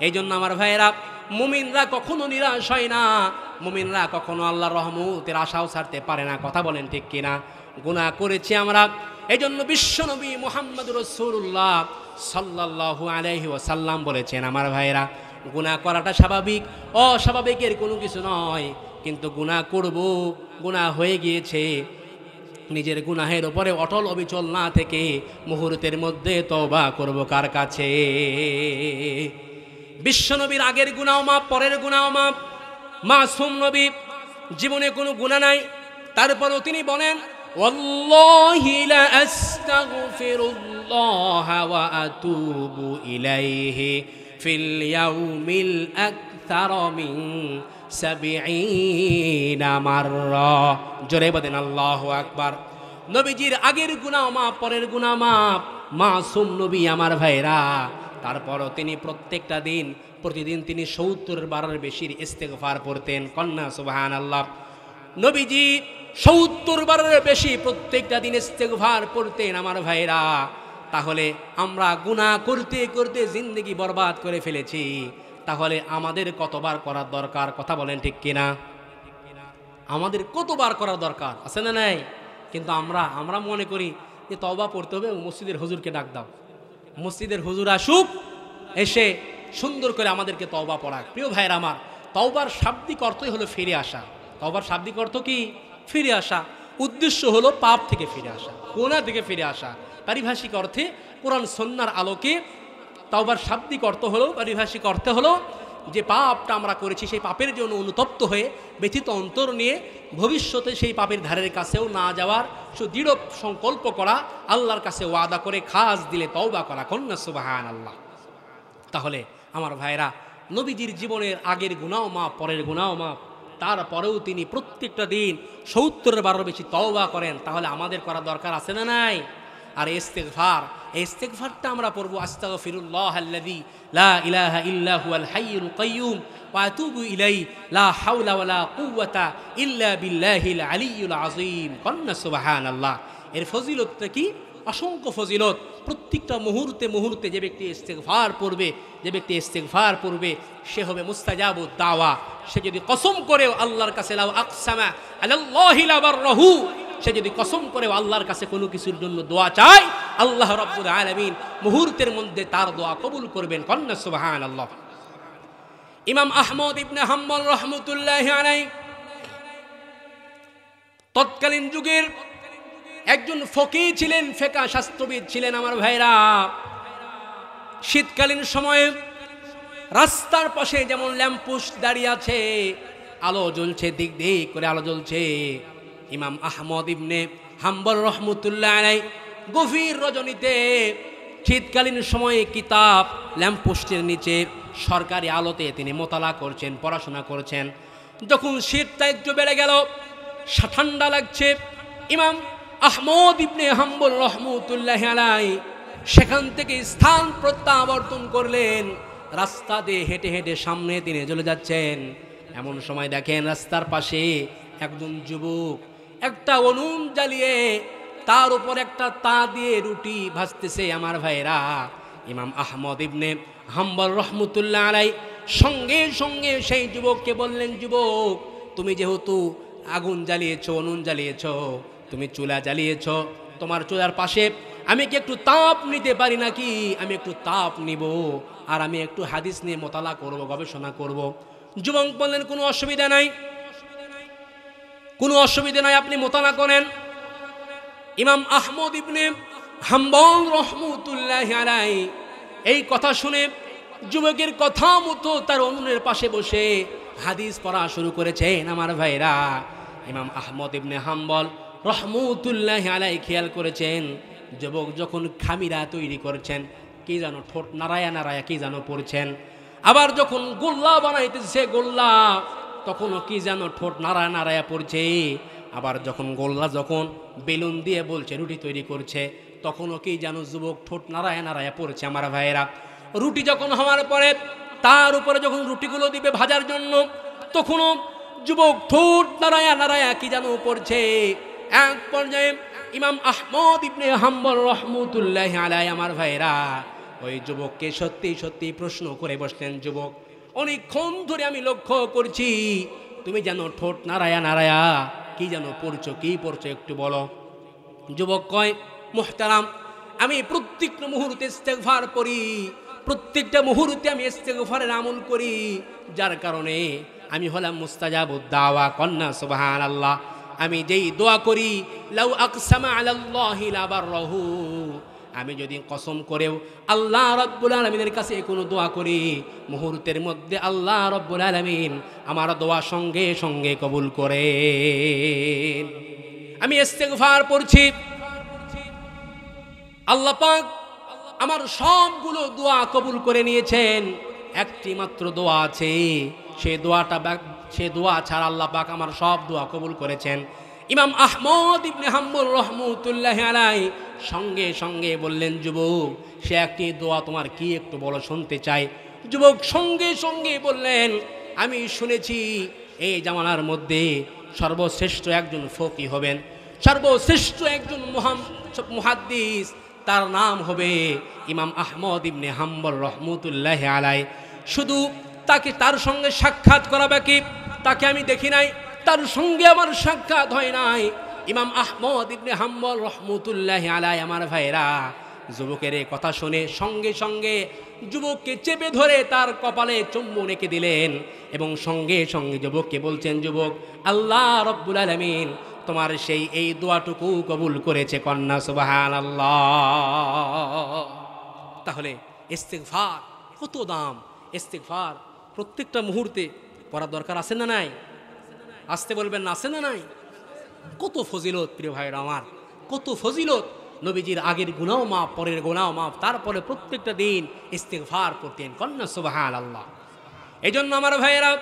এই জন্য আমার ভাইয়েরা, মুমিনরা কখনো নিরাশ হয় না, মুমিনরা কখনো আল্লাহর রহমতের আশাও ছাড়তে পারে না। কথা বলেন ঠিক কিনা? গুনাহ করেছি আমরা, এই জন্য বিশ্বনবী মুহাম্মদুর রাসূলুল্লাহ সাল্লাল্লাহু আলাইহি ওয়াসাল্লাম বলেছেন, আমার ভাইয়েরা, গুনাহ করাটা স্বাভাবিক, অস্বাভাবিকের কোনো কিছু নয়, কিন্তু গুনাহ করব, গুনাহ হয়ে গিয়েছে, নিজের গুনাহের উপরে অটল অবিচল না থেকে মুহূর্তের মধ্যে তওবা করব কার কাছে? বিশ্বনবীর আগের গুনাহ মাপ, পরের গুনাহ মাপ। মাসুম নবী, জীবনে কোনো গুনাহ নাই, তারপরও তিনি বলেন, ওয়াল্লাহি লা আস্তাগফিরুল্লাহ ওয়া আতুবু ইলাইহি ফিল ইয়াউমিল আকতার মিন 70 মাররা। জোরে বলেন আল্লাহু আকবার। নবীজির আগের গুনাহ মাপ, পরের গুনাহ মাপ। মাসুম নবী আমার ভাইরা, তারপরও তিনি প্রত্যেকটা দিন, প্রতিদিন তিনি 70 বারের বেশি ইস্তেগফার পড়তেন, কন্যা সুবহানাল্লাহ। নবীজি 70 বারের বেশি প্রত্যেকটা দিন ইস্তেগফার পড়তেন আমার ভাইরা। তাহলে আমরা গুনাহ করতে করতে জিন্দেগি বরবাদ করে ফেলেছি, তাহলে আমাদের কতবার করার দরকার? কথা বলেন ঠিক কিনা? আমাদের কতবার করার দরকার আছে না নাই? কিন্তু আমরা মনে করি যে তওবা পড়তে হবে, মসজিদের হুজুরকে ডাক দাও, মসজিদের হুজুর আসুক, এসে সুন্দর করে আমাদেরকে তওবা পড়াক। প্রিয় ভাইয়েরা আমার, তওবার শাব্দিক অর্থই হলো ফিরে আসা। তওবার শাব্দিক অর্থ কি? ফিরে আসা। উদ্দেশ্য হলো পাপ থেকে ফিরে আসা, গুনাহ থেকে ফিরে আসা। পারিভাষিক অর্থে কোরআন সুন্নাহর আলোকে তওবার শাব্দিক অর্থ হলো, পারিভাষিক অর্থে হলো যে পাপটা আমরা করেছি সেই পাপের জন্য অনুতপ্ত হয়ে ব্যথিত অন্তর নিয়ে ভবিষ্যতে সেই পাপের ধারের কাছেও না যাওয়ার সুদৃঢ় সংকল্প করা, আল্লাহর কাছে ওয়াদা করে খাস দিলে তওবা করা, কন্যা সুবহানাল্লাহ। তাহলে আমার ভাইরা, নবীজির জীবনের আগের গুনাহ মাপ, পরের গুনাহ মাপ, তারপরেও তিনি প্রত্যেকটা দিন 70 বারের বেশি তওবা করেন। তাহলে আমাদের করা দরকার আছে না নাই? আর ইস্তেগফার, এই ইস্তেগফারটা আমরা পড়ব, আস্তাগফিরুল্লাহাল্লাযী লা ইলাহা ইল্লা হুয়াল হাইয়ুল কাইয়্যুম ওয়া আতুবু ইলাইহি লা হাওলা ওয়ালা কুওয়াতা ইল্লা বিল্লাহিল আলিয়্যুল আযীম, কন্যা সুবহানাল্লাহ। এর ফজিলতটা কি? অসংখ্য ফজিলত। প্রত্যেকটা মুহূর্তে মুহূর্তে যে ব্যক্তি ইস্তেগফার পড়বে, যে ব্যক্তি ইস্তেগফার পড়বে, সে হবে মুস্তাজাবুদ দাওয়া। সে যদি কসম করেও আল্লাহর কাছে, লাউ আকসামা আলাল্লাহি লাবাররাহু, সে যদি কসম করেও আল্লাহর কাছে কোনো কিছুর জন্য দোয়া চায়, আল্লাহ রাব্বুল আলামিন মুহূর্তের মধ্যে তার দোয়া কবুল করবেন, কন্যা সুবহানাল্লাহ। ইমাম আহমদ ইবনে হাম্বল রাহমাতুল্লাহি আলাইহি তৎকালীন যুগের একজন ফকিহ ছিলেন, ফিকহ শাস্ত্রবিদ ছিলেন আমার ভাইরা। শীতকালীন সময়ে রাস্তার পাশে যেমন ল্যাম্পপোস্ট দাঁড়িয়ে আছে, আলো জ্বলছে, দিক দিক করে আলো জ্বলছে। ইমাম আহমদ ইবনে হাম্বল রহমতুল্লাহ আলাইহি গভীর রজনীতে শীতকালীন সময়ে কিতাব ল্যাম্পপোস্টের নিচে সরকারি আলোতে তিনি মোতালা করছেন, পড়াশোনা করছেন। যখন শীতটা একটু বেড়ে গেল, ঠান্ডা লাগছে, ইমাম আহমদ ইবনে হাম্বল রহমতুল্লাহ আলাইহি সেখান থেকে স্থান প্রত্যাবর্তন করলেন। রাস্তা দিয়ে হেঁটে হেঁটে সামনে তিনি চলে যাচ্ছেন। এমন সময় দেখেন রাস্তার পাশে একজন যুবক একটা উনুন জ্বালিয়ে তার উপর একটা তা দিয়ে রুটি ভাজতেছে। আমার ভাইরা, ইমাম আহমদ ইবনে হাম্বল রহমতুল্লাহ আলাই সঙ্গে সঙ্গে সেই যুবককে বললেন, যুবক তুমি যেহেতু আগুন জ্বালিয়েছ, উনুন জ্বালিয়েছ, তুমি চুলা জ্বালিয়েছ, তোমার চুলার পাশে আমি কি একটু তাপ নিতে পারি নাকি? আমি একটু তাপ নিব আর আমি একটু হাদিস নিয়ে মোতালা করব, গবেষণা করব। যুবক বললেন, কোনো অসুবিধা নাই, কোনো অসুবিধা নাই, আপনি মোতালা করেন। ইমাম আহমদ ইবনে হাম্বল রহমতুল্লাহ আলাই এই কথা শুনে যুবকের কথা মতো তার উনুনের পাশে বসে হাদিস পড়া শুরু করেছেন। আমার ভাইরা, ইমাম আহমদ ইবনে হাম্বল রহমতুল্লাহ আলাই খেয়াল করেছেন যুবক যখন খামিরা তৈরি করছেন, কি যেন ঠোঁট নাড়ায়া নাড়ায়া কি যেন পড়ছেন। আবার যখন গোল্লা বানাইতেছে গোল্লা, তখনও কি যেন ঠোঁট নাড়ায়া নাড়ায়া পড়ছে। আবার যখন গোল্লা যখন বেলুন দিয়ে বলছে রুটি তৈরি করছে, তখনও কি যেন যুবক ঠোঁট নাড়ায়া নাড়ায়া পড়ছে। আমার ভাইয়েরা, রুটি যখন হওয়ার পরে তার উপরে যখন রুটিগুলো দিবে ভাজার জন্য, তখনও যুবক ঠোঁট নাড়ায়া নাড়ায়া কি যেন পড়ছে। এক পর্যায়ে ইমাম আহমদ ইবনে হাম্বল রহমতুল্লাহ আলাই আমার ভাইরা ওই যুবককে সত্যি সত্যি প্রশ্ন করে বসলেন, যুবক অনেকক্ষণ ধরে আমি লক্ষ্য করছি তুমি যেন ঠোঁট নাড়ায়া নাড়ায়া কি যেন পড়ছো, কি পড়ছো একটু বলো। যুবক কয়, মুহতারাম, আমি প্রত্যেকটা মুহূর্তে ইস্তেগফার পড়ি, প্রত্যেকটা মুহূর্তে আমি ইস্তেগফারের আমল করি, যার কারণে আমি হলাম মুস্তাজাবুদ দাওয়া। কন্যা সুবহানাল্লাহ। আমি যেই দোয়া করি, লাউ আকসামা আলাল্লাহি লাবাররাহু, আমি যদি কসম করেও আল্লাহ রাব্বুল আলামিনের কাছে কোনো দোয়া করি, মুহূর্তের মধ্যে আল্লাহ রাব্বুল আলামিন আমার দোয়া সঙ্গে সঙ্গে কবুল করে। আমি ইস্তেগফার পড়ছি, আল্লাহ পাক আমার সবগুলো দোয়া কবুল করে নিয়েছেন। একটি মাত্র দোয়া আছে, সে দোয়া ছাড়া আল্লাহ পাক আমার সব দোয়া কবুল করেছেন। ইমাম আহমদ ইবনে হাম্বল রহমতুল্লাহ আলাই সঙ্গে সঙ্গে বললেন, যুবক সে একটি দোয়া তোমার কি একটু বলো, শুনতে চাই। যুবক সঙ্গে সঙ্গে বললেন, আমি শুনেছি এই জামানার মধ্যে সর্বশ্রেষ্ঠ একজন ফকি হবেন, সর্বশ্রেষ্ঠ একজন মুহাদ্দিস, তার নাম হবে ইমাম আহমদ ইবনে হাম্বল রহমতুল্লাহ আলাই। শুধু তার সঙ্গে সাক্ষাৎ করা বাকি, তাকে আমি দেখি নাই, তার সঙ্গে আমার সাক্ষাৎ হয় নাই। ইমাম আহমদ ইবনে হাম্বল রহমতুল্লাহ আলাই আমার ভাইরা যুবকের এই কথা শুনে সঙ্গে সঙ্গে যুবককে চেপে ধরে তার কপালে চুম্বন এঁকে দিলেন এবং সঙ্গে সঙ্গে যুবককে বলছেন, যুবক আল্লাহ রাব্বুল আলামিন তোমার সেই এই দোয়াটুকু কবুল করেছে। কন্যা সুবহানাল্লাহ। তাহলে ইস্তিগফার কত দাম, ইস্তিগফার প্রত্যেকটা মুহূর্তে পড়ার দরকার আছে না নাই? আসতে বলবেন না, আছে না নাই? কত ফজিলত প্রিয় ভাইরা আমার, কত ফজিলত। নবীজির আগের গুনাহ মাফ, পরের গুনাহ মাফ, তারপরে প্রত্যেকটা দিন ইস্তিগফার করতেন। কন্যা সুবহানাল্লাহ। এই জন্য আমার ভাইয়েরা,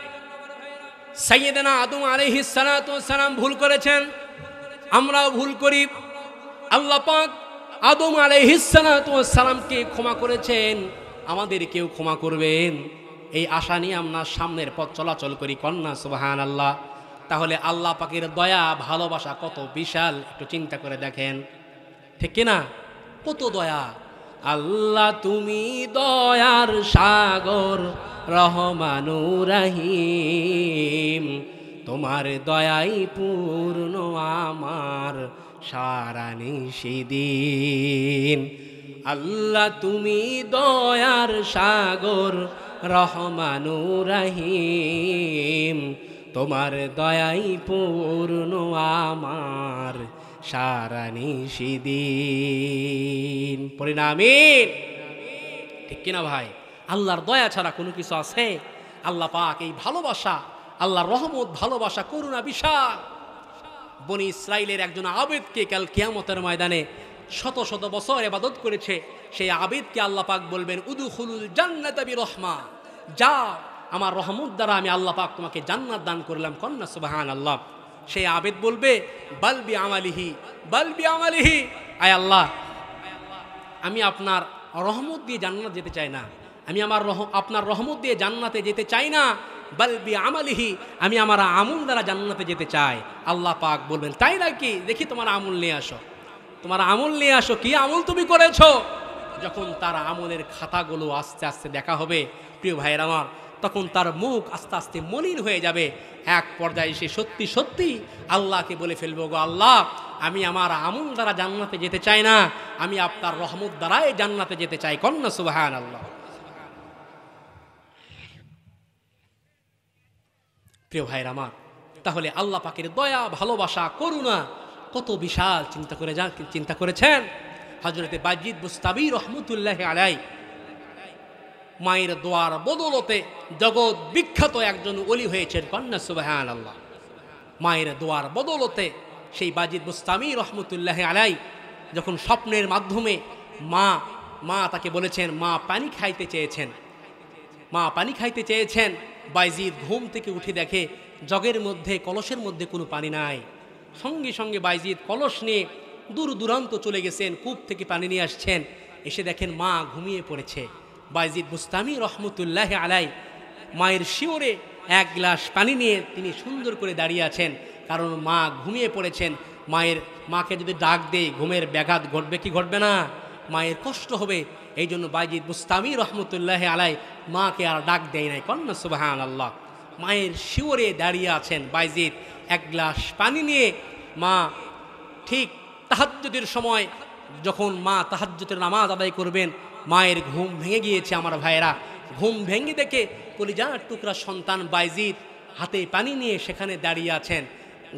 সাইয়েদনা আদম আলাইহিস সালাতু ওয়াস সালাম ভুল করেছেন, আমরাও ভুল করি। আল্লাহ পাক আদম আলাইহিস সালাতু ওয়াস সালামকে ক্ষমা করেছেন, আমাদেরকেও ক্ষমা করবেন, এই আশা নিয়ে আমরা সামনের পথ চলাচল করি। কন্যা সুবহানাল্লাহ। তাহলে আল্লাহ পাকের দয়া ভালোবাসা কত বিশাল, একটু চিন্তা করে দেখেন, ঠিক কিনা? কত দয়া। আল্লাহ তুমি দয়ার সাগর, রহমানুর রহিম, তোমার দয়াই পূর্ণ আমার সারা নিশিদিন। আল্লাহ তুমি দয়ার সাগর, রহমানুর রহিম, তোমার দয়াই পূর্ণ আমার সারা নিশিদিন। পরিণামিন, ঠিক কিনা ভাই? আল্লাহর দয়া ছাড়া কোনো কিছু আছে? আল্লাহ পাক এই ভালোবাসা, আল্লাহর রহমত, ভালোবাসা, করুণা বিশাল। বনি ইসরাইলের একজন আবেদকে কাল কিয়ামতের ময়দানে শত শত বছর ইবাদত করেছে, সেই আবেদকে আল্লাহ পাক বলবেন, উদখুলুল জান্নাতা বিরহমা, যাও আমার রহমত দ্বারা আমি আল্লাহ পাক তোমাকে জান্নাত দান করলাম। কন্যা সুবহানাল্লাহ। সেই আবেদ বলবে, বালবি আমালিহি, বালবি আমালিহি, আয় আল্লাহ আমি আপনার রহমত দিয়ে জান্নাত যেতে চাই না, আমি আপনার রহমত দিয়ে জান্নাতে যেতে চাই না, বাল বিআমালিহি, আমি আমার আমল দ্বারা জান্নাতে যেতে চাই। আল্লাহ পাক বলবেন তাই নাকি, দেখি তোমার আমল নিয়ে আসো, তোমার আমল নিয়ে আসো, কি আমল তুমি করেছো। যখন তার আমলের খাতাগুলো আস্তে আস্তে দেখা হবে প্রিয় ভাইয়ের আমার, তখন তার মুখ আস্তে আস্তে মলিন হয়ে যাবে। এক পর্যায়ে সে সত্যি সত্যি আল্লাহকে বলে ফেলবো, গো আল্লাহ, আমি আমার আমল দ্বারা জান্নাতে যেতে চাই না, আমি আপনার রহমত দ্বারাই জান্নাতে যেতে চাই। কন্যা সুবহানাল্লাহ। প্রিয় ভাইয়ের আমার, তাহলে আল্লাহ পাকের দয়া, ভালোবাসা, করুণা কত বিশাল চিন্তা করেছেন হযরতে বায়জিদ বুস্তামি রহমতুল্লাহি আলাইহি। মায়ের দোয়ার বদৌলতে জগৎ বিখ্যাত একজন ওলি হয়েছেন। কন্যা সুবহানাল্লাহ। মায়ের দোয়ার বদৌলতে সেই বায়জিদ বুস্তামি রহমতুল্লাহি আলাইহি যখন স্বপ্নের মাধ্যমে মা তাকে বলেছেন, মা পানি খাইতে চেয়েছেন, বায়জিদ ঘুম থেকে উঠে দেখে জগের মধ্যে, কলসের মধ্যে কোনো পানি নাই। সঙ্গে সঙ্গে বায়জিদ কলস নিয়ে দূর দূরান্ত চলে গেছেন, কূপ থেকে পানি নিয়ে আসছেন। এসে দেখেন মা ঘুমিয়ে পড়েছে। বায়জিদ বুস্তামি রহমতুল্লাহি আলাইহি মায়ের শিওরে এক গ্লাস পানি নিয়ে তিনি সুন্দর করে দাঁড়িয়ে আছেন, কারণ মা ঘুমিয়ে পড়েছেন। মাকে যদি ডাক দেয় ঘুমের ব্যাঘাত ঘটবে কি ঘটবে না, মায়ের কষ্ট হবে। এই জন্য বায়জিদ বুস্তামি রহমতুল্লাহি আলাইহি মাকে আর ডাক দেয় নাই। কন্যা সুবহানাল্লাহ। মায়ের শিওরে দাঁড়িয়ে আছেন বায়জিদ এক গ্লাস পানি নিয়ে। মা ঠিক তাহাজ্জুদের সময় যখন মা তাহাজ্জুদের নামাজ আদায় করবেন, মায়ের ঘুম ভেঙে গিয়েছে। আমার ভাইয়েরা, ঘুম ভেঙে দেখে কলিজার টুকরা সন্তান বায়জিদ হাতে পানি নিয়ে সেখানে দাঁড়িয়ে আছেন।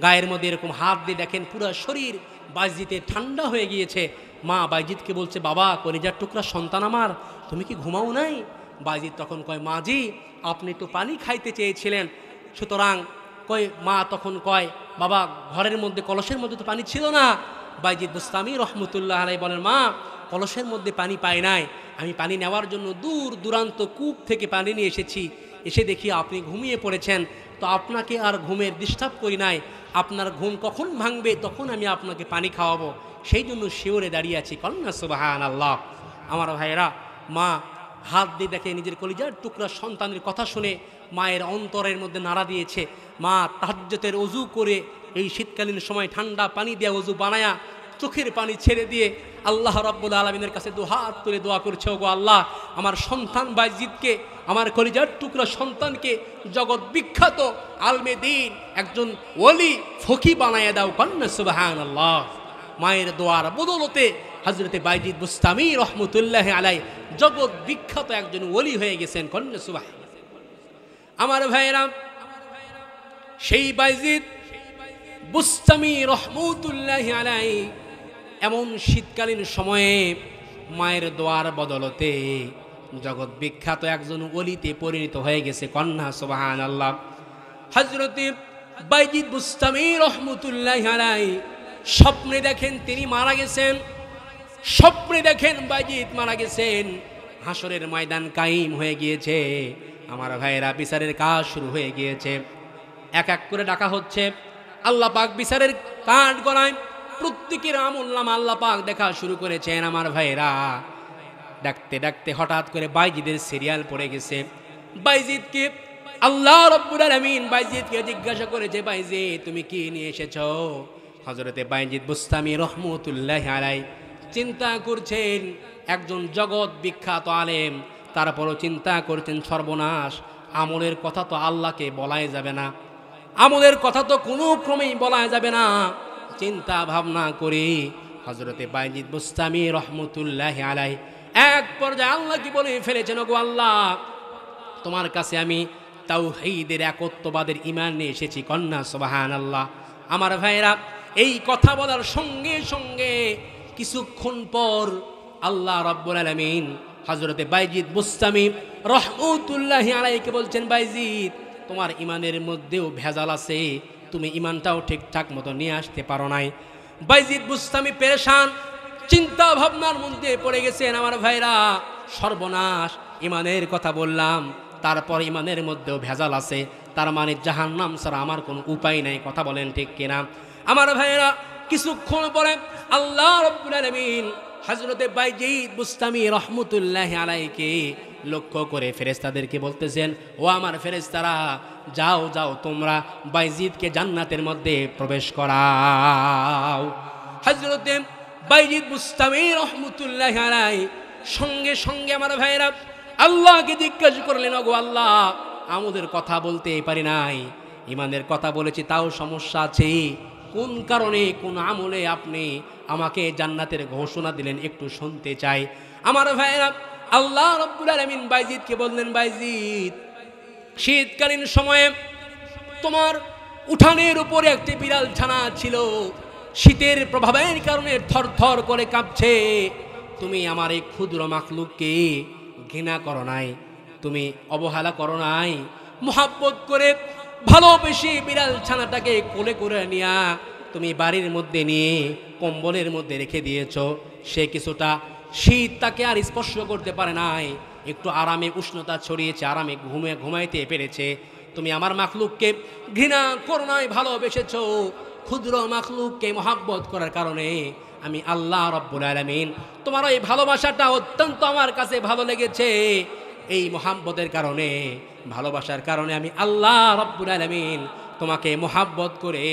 গায়ের মধ্যে এরকম হাত দিয়ে দেখেন পুরো শরীর বায়জিদের ঠান্ডা হয়ে গিয়েছে। মা বায়জিদকে বলছে, বাবা, কলিজার টুকরা সন্তান আমার, তুমি কি ঘুমাও নাই? বায়জিদ তখন কয়, মাজি, আপনি তো পানি খাইতে চেয়েছিলেন, সুতরাং মা তখন কয়, বাবা, ঘরের মধ্যে, কলসের মধ্যে তো পানি ছিল না। বায়জিদ বুস্তামি রহমতুল্লাহ আলাইহি বলেন, মা, কলসের মধ্যে পানি পাই নাই, আমি পানি নেওয়ার জন্য দূর দূরান্ত কূপ থেকে পানি নিয়ে এসেছি। এসে দেখি আপনি ঘুমিয়ে পড়েছেন, তো আপনাকে আর ঘুমের ডিস্টার্ব করি নাই। আপনার ঘুম কখন ভাঙবে তখন আমি আপনাকে পানি খাওয়াবো, সেই জন্য শিওরে দাঁড়িয়ে আছি। কন্যা সুবহানাল্লাহ। আমার ভাইয়েরা, মা হাত দিয়ে দেখে নিজের কলিজার টুকরা সন্তানের কথা শুনে মায়ের অন্তরের মধ্যে নাড়া দিয়েছে। মা তাহাজ্জুদের ওযু করে, এই শীতকালীন সময় ঠান্ডা পানি দিয়ে ওযু বানায়া চোখের পানি ছেড়ে দিয়ে আল্লাহ রাব্বুল আলামিনের কাছে দুহাত তুলে দোয়া করছে, ওগো আল্লাহ, আমার সন্তান বায়জিদকে, আমার কলিজার টুকরা সন্তানকে জগৎ বিখ্যাত আলমে দ্বীন একজন ওলি ফকি বানায়া দাও। কন্যা সুবহানাল্লাহ। মায়ের দোয়ার বদৌলতে হযরতে বায়জিদ বুস্তামি রহমতুল্লাহি আলাইহি জগৎ বিখ্যাত একজন ওলি হয়ে গেছেন। কন্যা সুবহানাল্লাহ। আমার ভাইয়েরা, সেই বায়জিদ বুস্তামি রহমতুল্লাহি আলাইহি এমন শীতকালীন সময়ে মায়ের দোয়ার বদলতে জগৎ বিখ্যাত একজন ওলিতে পরিণত হয়ে গেছে। কন্যা সুবহানাল্লাহ। হযরতে বায়জিদ বুস্তামি রহমতুল্লাহি আলাইহি স্বপ্নে দেখেন তিনি মারা গেছেন। স্বপ্নে দেখেন বায়জিদ মারা গেছেন। হাসরের ময়দান কায়েম হয়ে গিয়েছে। আমার ভাইয়েরা, বিচারের কাজ শুরু হয়ে গিয়েছে। এক এক করে ডাকা হচ্ছে। আল্লাহ পাক বিচারের কাঠ গড়ায়, প্রত্যেকের আমলনামা আল্লাহ পাক দেখা শুরু করেছেন। আমার ভাইয়েরা, ডাকতে ডাকতে হঠাৎ করে বায়জিদের সিরিয়াল পড়ে গেছে। বায়জিদকে আল্লাহ রাব্বুল আলামিন বায়জিদকে জিজ্ঞাসা করেছে, বায়জিদ, তুমি কি নিয়ে এসেছো? হযরতে বায়জিদ বুস্তামি রহমতুল্লাহি আলাইহি চিন্তা করছেন, একজন জগৎ বিখ্যাত আলেম, তারপরও চিন্তা করছেন, সর্বনাশ, আমলের কথা তো আল্লাহকে বলাই যাবে না, আমলের কথা তো কোনো ক্রমেই বলা যাবে না। চিন্তা ভাবনা করে হযরতে বায়জিদ বুস্তামি রহমতুল্লাহি আলাইহি এক পর্যায়ে আল্লাহ কি বলে ফেলেছেন, ওগো আল্লাহ, তোমার কাছে আমি তাওহীদের একত্ববাদের ঈমান নিয়ে এসেছি। কন্যা সুবহানাল্লাহ। আমার ভাইয়েরা, এই কথা বলার সঙ্গে সঙ্গে কিছুক্ষণ পর আল্লাহ রাব্বুল আলামিন হযরতে বায়জিদ বুস্তামি রহমতুল্লাহি আলাইহিকে বলছেন, বায়জিদ, তোমার ঈমানের মধ্যেও ভেজাল আছে, তুমি ঈমানটাও ঠিকঠাক মতো নিয়ে আসতে পারো নাই। বায়জিদ বুস্তামি পেরেশান, চিন্তা ভাবনার মধ্যে পড়ে গেছেন। আমার ভাইরা, সর্বনাশ, ঈমানের কথা বললাম, তারপর ঈমানের মধ্যেও ভেজাল আছে, তার মানে জাহান্নাম ছাড়া আমার কোনো উপায় নাই। কথা বলেন ঠিক কিনা? আমার ভাইরা, কিছুক্ষণ পরে আল্লাহ রাব্বুল আলামিন হযরতে বায়জিদ বুস্তামি রহমতুল্লাহি আলাইহিকে লক্ষ্য করে ফেরেশতাদেরকে বলতেছেন, ও আমার ফেরেশতারা, যাও যাও তোমরা বাইজিদকে জান্নাতের মধ্যে প্রবেশ করাও। হযরতে বাইজিদ বুস্তামি রহমতুল্লাহ আলাইহি সঙ্গে সঙ্গে আমার ভাইরা আল্লাহকে জিজ্ঞাসা করলেন, ওগো আল্লাহ, আমাদের কথা বলতে পারি নাই, ইমানের কথা বলেছি তাও সমস্যা আছে, কোন কারণে কোন আমলে আপনি আমাকে জান্নাতের ঘোষণা দিলেন একটু শুনতে চাই। আমার ভাইরা আল্লাহ রাব্বুল আলামিন বাইজিদকে বললেন, বাইজিদ, শীতকালীন সময়ে তোমার উঠানের উপরে একটি বিড়াল ছানা ছিল, শীতের প্রভাবের কারণে থরথর করে কাঁপছে। তুমি আমার এই ক্ষুদ্র মাখলুককে ঘৃণা করো নাই, তুমি অবহেলা করো নাই, মোহাব্বত করে ভালোবেসে বিড়াল ছানাটাকে কোলে করে নিয়া তুমি বাড়ির মধ্যে নিয়ে কম্বলের মধ্যে রেখে দিয়েছ। সে কিছুটা শীত তাকে আর স্পর্শ করতে পারে নাই, একটু আরামে উষ্ণতা ছড়িয়েছে, আরামে ঘুমাইতে পেরেছে। তুমি আমার মাখলুককে ঘৃণা করো নাই, ভালোবেসেছ। ক্ষুদ্র মাখলুককে মোহাব্বত করার কারণে আমি আল্লাহ রাব্বুল আলামিন তোমার এই ভালোবাসাটা অত্যন্ত আমার কাছে ভালো লেগেছে। এই মোহাব্বতের কারণে, ভালোবাসার কারণে আমি আল্লাহ রাব্বুল আলামিন তোমাকে মোহাব্বত করে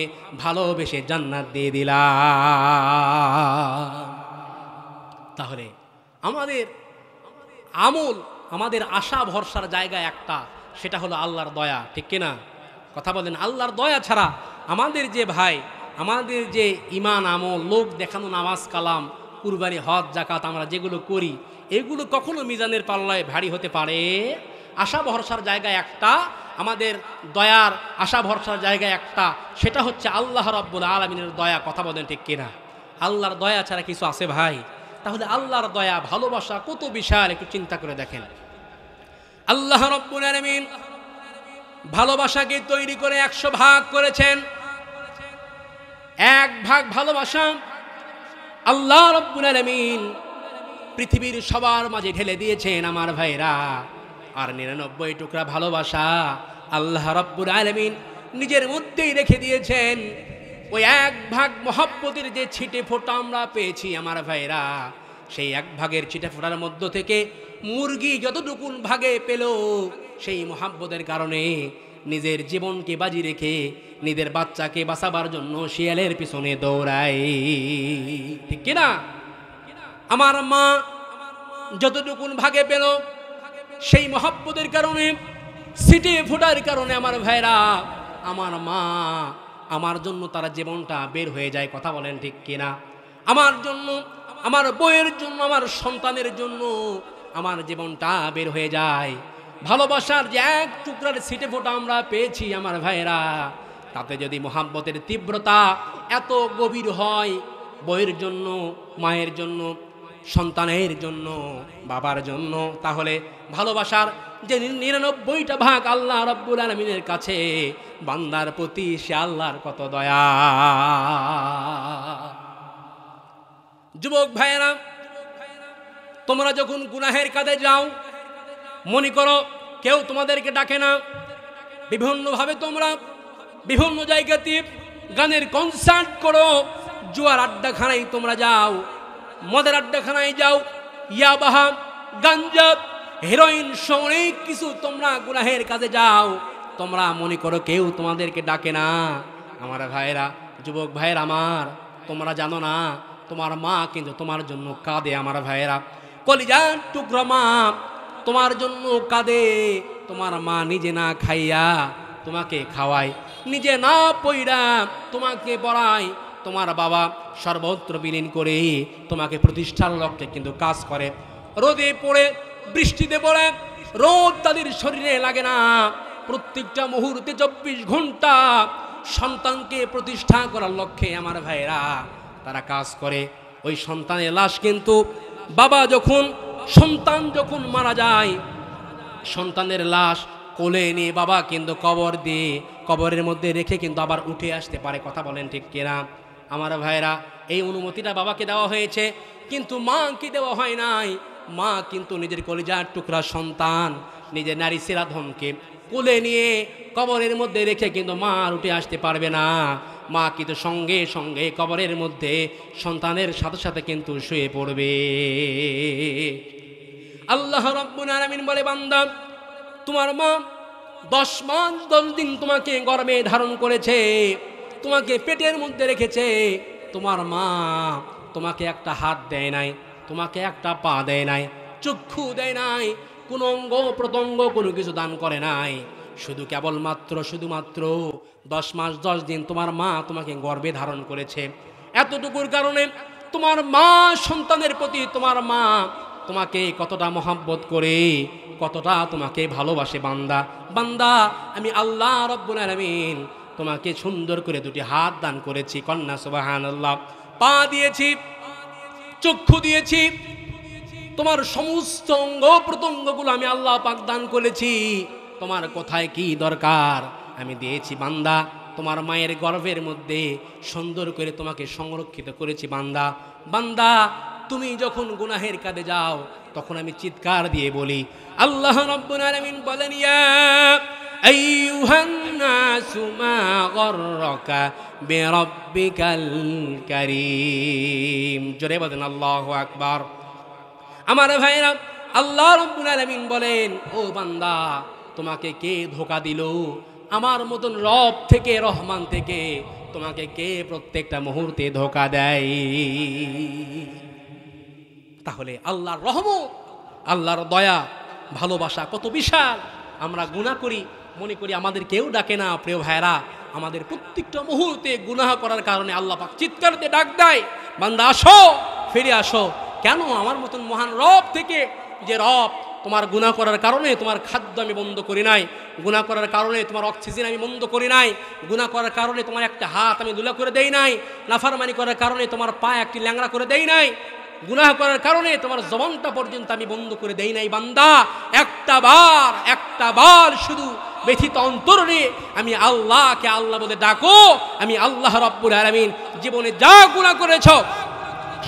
ভালোবেসে জান্নাত দিয়ে দিলাম। তাহলে আমাদের আমল, আমাদের আশা ভরসার জায়গা একটা, সেটা হলো আল্লাহর দয়া, ঠিক কিনা? কথা বলেন। আল্লাহর দয়া ছাড়া আমাদের যে ভাই, আমাদের যে ইমান আমল, লোক দেখানো নামাজ কালাম, কুরবানি, হজ, যাকাত আমরা যেগুলো করি, এগুলো কখনো মিজানের পাল্লায় ভারী হতে পারে? আশা ভরসার জায়গা একটা, আমাদের দয়ার আশা ভরসার জায়গা একটা, সেটা হচ্ছে আল্লাহ রাব্বুল আলামিনের দয়া। কথা বলেন, ঠিক কিনা? আল্লাহর দয়া ছাড়া কিছু আছে ভাই? তাহলে আল্লাহর দয়া, ভালোবাসা কত বিশাল, একটু চিন্তা করে দেখেন। আল্লাহ রাব্বুল আলামিন ভালোবাসাকে তৈরি করে 100 ভাগ করেছেন। এক ভাগ ভালোবাসা আল্লাহ রাব্বুল আলামিন পৃথিবীর সবার মাঝে ঢেলে দিয়েছেন আমার ভাইরা। আর 99 টুকরা ভালোবাসা আল্লাহ রাব্বুল আলামিন নিজের মধ্যেই রেখে দিয়েছেন। ওই এক ভাগ মহব্বতের যে ছিটে ফোঁটা আমরা পেয়েছি আমার ভাইরা, সেই এক ভাগের ছিটে ফোঁটার মধ্য থেকে মুরগি যতটুকু ভাগে পেল, সেই মহব্বতের কারণে নিজের জীবনকে বাজি রেখে নিজের বাচ্চাকে বাঁচাবার জন্য শিয়ালের পিছনে দৌড়ায়, ঠিক কিনা? আমার মা যতটুকু ভাগে পেল, সেই মহব্বতের কারণে, ছিটে ফোঁটার কারণে আমার ভাইরা, আমার মা, আমার জন্য তারা জীবনটা বের হয়ে যায়। কথা বলেন, ঠিক কিনা? আমার জন্য, আমার বউয়ের জন্য, আমার সন্তানের জন্য আমার জীবনটা বের হয়ে যায়। ভালোবাসার যে এক টুকরার ছিটে ফোঁটা আমরা পেয়েছি আমার ভাইরা, তাতে যদি মোহাব্বতের তীব্রতা এত গভীর হয়, বউয়ের জন্য, মায়ের জন্য, সন্তানের জন্য, বাবার জন্য, তাহলে ভালোবাসার যে 99টা ভাগ আল্লাহ রাব্বুল আলামিনের কাছে, বান্দার প্রতি সে আল্লাহর কত দয়া। যুবক ভাইয়েরা, তোমরা যখন গুনাহের কাজে যাও, মনে করো কেউ তোমাদেরকে ডাকে না, বিভিন্নভাবে তোমরা বিভিন্ন জায়গাতে গানের কনসার্ট করো, জুয়ার আড্ডাখানায় তোমরা যাও, মদের আড্ডাখানায় যাও, ইয়াবাহা, গাঞ্জা, হেরোইন সহ অনেক কিছু তোমরা গুনাহের কাজে যাও। তোমরা মনে করো কেউ তোমাদেরকে ডাকে না। আমার ভাইরা, যুবক ভাইয়ের আমার, তোমরা জানো না তোমার মা কিন্তু তোমার জন্য কাঁদে। আমার ভাইয়েরা, কলিজার টুকরা মা তোমার জন্য কাঁদে। তোমার মা নিজে না খাইয়া তোমাকে খাওয়ায়, নিজে না পইরা তোমাকে পড়ায়। তোমার বাবা সর্বত্র বিলীন করে তোমাকে প্রতিষ্ঠার লক্ষ্যে কিন্তু কাজ করে। রোদে পড়ে, বৃষ্টিতে পড়ে, রোদ তাদের শরীরে লাগে না। প্রত্যেকটা মুহূর্তে 24 ঘন্টা সন্তানকে প্রতিষ্ঠা করার লক্ষ্যে আমার ভাইরা তারা কাজ করে। ওই সন্তানের লাশ কিন্তু বাবা যখন, সন্তান যখন মারা যায়, সন্তানের লাশ কোলে নিয়ে বাবা কিন্তু কবর দিয়ে, কবরের মধ্যে রেখে কিন্তু আবার উঠে আসতে পারে। কথা বলেন, ঠিক কিনা? আমার ভাইরা, এই অনুমতিটা বাবাকে দেওয়া হয়েছে, কিন্তু মাকে দেওয়া হয় নাই। মা কিন্তু নিজের কলিজার টুকরা সন্তান, নিজের নারী সিরাধনকে কোলে নিয়ে কবরের মধ্যে রেখে কিন্তু মা আর উঠে আসতে পারবে না। মা কিন্তু সঙ্গে সঙ্গে কবরের মধ্যে সন্তানের সাথে সাথে কিন্তু শুয়ে পড়বে। আল্লাহ রাব্বুল আলামিন বলে, বান্দা তোমার মা 10 মাস 10 দিন তোমাকে গর্ভে ধারণ করেছে, তোমাকে পেটের মধ্যে রেখেছে। তোমার মা তোমাকে একটা হাত দেয় নাই, তোমাকে একটা পা দেয় নাই, চক্ষু দেয় নাই, কোনো অঙ্গ প্রত্যঙ্গ কোনো কিছু দান করে নাই। শুধুমাত্র 10 মাস 10 দিন তোমার মা তোমাকে গর্ভে ধারণ করেছে। এতটুকুর কারণে তোমার মা সন্তানের প্রতি তোমার মা তোমাকে কতটা মহব্বত করে, কতটা তোমাকে ভালোবাসে। বান্দা বান্দা আমি আল্লাহ রাব্বুল আলামিন তোমাকে সুন্দর করে 2টি হাত দান করেছি, কন্যা সুবহানাল্লাহ। পা দিয়েছি, চক্ষু দিয়েছি, তোমার সমস্ত অঙ্গ প্রত্যঙ্গগুলো আমি আল্লাহ পাক দান করেছি। তোমার কোথায় কি দরকার আমি দিয়েছি বান্দা। তোমার মায়ের গর্ভের মধ্যে সুন্দর করে তোমাকে সংরক্ষিত করেছি বান্দা। বান্দা তুমি যখন গুনাহের কাজে যাও তখন আমি চিৎকার দিয়ে বলি, আল্লাহ রাব্বুল আলামিন বলেন, ইয়া আইয়ুহান নাসু মা গররাকা বিরাব্বিকাল কারীম। জোরে বলেন আল্লাহু আকবার। আমার ভাইরা, আল্লাহ রাব্বুল আলামিন বলেন, ও বান্দা তোমাকে কে ধোঁকা দিল? আমার মতন রব থেকে, রহমান থেকে তোমাকে কে প্রত্যেকটা মুহূর্তে ধোঁকা দেয়? তাহলে আল্লাহর রহমত, আল্লাহর দয়া, ভালোবাসা কত বিশাল। আমরা গুনাহ করি, মনে করি আমাদের কেউ ডাকে না। প্রিয় ভাইরা, আমাদের প্রত্যেকটা মুহূর্তে গুনাহ করার কারণে আল্লাহ পাক চিৎকার দিয়ে ডাক দেয়, বান্দা আসো, ফিরে আসো। কেন? আমার মতন মহান রব থেকে, যে রব তোমার গুনাহ করার কারণে তোমার খাদ্য আমি বন্ধ করি নাই, গুনাহ করার কারণে তোমার অক্সিজেন আমি বন্ধ করি নাই, গুনাহ করার কারণে তোমার একটা হাত আমি দুলা করে দেই নাই, নাফরমানি করার কারণে তোমার পা একটি ল্যাংড়া করে দেই নাই, গুনাহ করার কারণে তোমার জবানটা পর্যন্ত আমি বন্ধ করে দেই নাই। বান্দা একটা বার শুধু ব্যথিত অন্তরে আমি আল্লাহকে আল্লাহ বলে ডাকো। আমি আল্লাহ রাব্বুল আলামিন জীবনে যা গুনাহ করেছো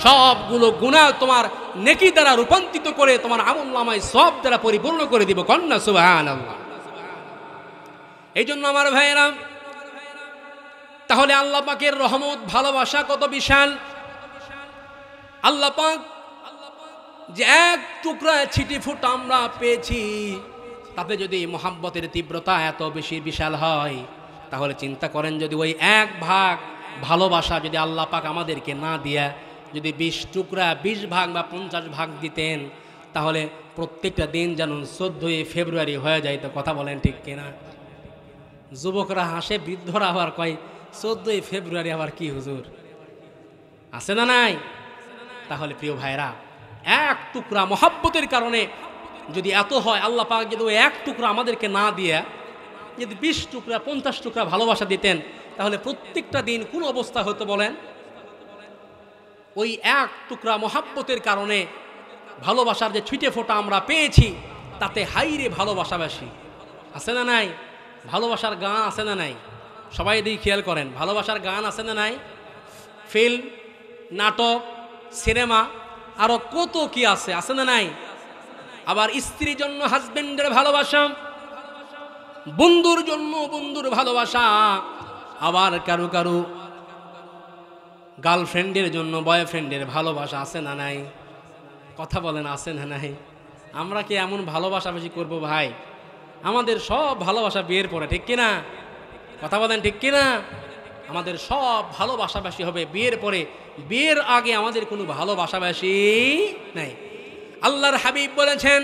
সবগুলো গুনাহ তোমার নেকি দ্বারা রূপান্তরিত করে তোমার আমলনামায় সওয়াব দ্বারা পরিপূর্ণ করে দিব, কন্যা সুবহানাল্লাহ। এই জন্য আমার ভাইয়েরা, তাহলে আল্লাহ পাকের রহমত, ভালোবাসা কত বিশাল। আল্লাহ পাক যে এক টুকরা ছিটি ফুট আমরা পেয়েছি, তাতে যদি মহাব্বতের তীব্রতা এত বেশি বিশাল হয়, তাহলে চিন্তা করেন যদি ওই 1 ভাগ ভালোবাসা যদি আল্লাহ পাক আমাদেরকে না দিয়া যদি 20 টুকরা 20 ভাগ বা 50 ভাগ দিতেন, তাহলে প্রত্যেকটা দিন যেন 14ই ফেব্রুয়ারি হয়ে যাইতো। কথা বলেন ঠিক কিনা? যুবকরা হাসে, বৃদ্ধরা আবার কয় 14ই ফেব্রুয়ারি আবার কি হুজুর, আছে না নাই? তাহলে প্রিয় ভাইরা, 1 টুকরা মহাব্বতের কারণে যদি এত হয়, আল্লাহ পাক যদি ওই 1 টুকরা আমাদেরকে না দিয়ে যদি 20 টুকরা 50 টুকরা ভালোবাসা দিতেন, তাহলে প্রত্যেকটা দিন কোন অবস্থা হতো বলেন? ওই 1 টুকরা মহাব্বতের কারণে ভালোবাসার যে ছিটে ফোঁটা আমরা পেয়েছি, তাতে হাইরে ভালোবাসাবাসী আছে না নাই? ভালোবাসার গান আছে না নাই? সবাই দিকে খেয়াল করেন, ভালোবাসার গান আছে না নাই? ফিল্ম, নাটক, সিনেমা, আরো কত কি আছে না নাই? আবার স্ত্রীর জন্য হাজবেন্ডের ভালোবাসা, বন্ধুর জন্য বন্ধুর ভালোবাসা, আবার কারো কারো গার্লফ্রেন্ডের জন্য বয়ফ্রেন্ডের ভালোবাসা আছে না নাই? কথা বলেন, আছে না নাই? আমরা কি এমন ভালোবাসাবাসি করবো ভাই? আমাদের সব ভালোবাসা বিয়ের পরে, ঠিক কিনা? কথা বলেন ঠিক কিনা? আমাদের সব ভালোবাসাবাসি হবে বিয়ের পরে। বিয়ের আগে আমাদের কোনো ভালোবাসাবাসি নাই। আল্লাহর হাবিব বলেছেন,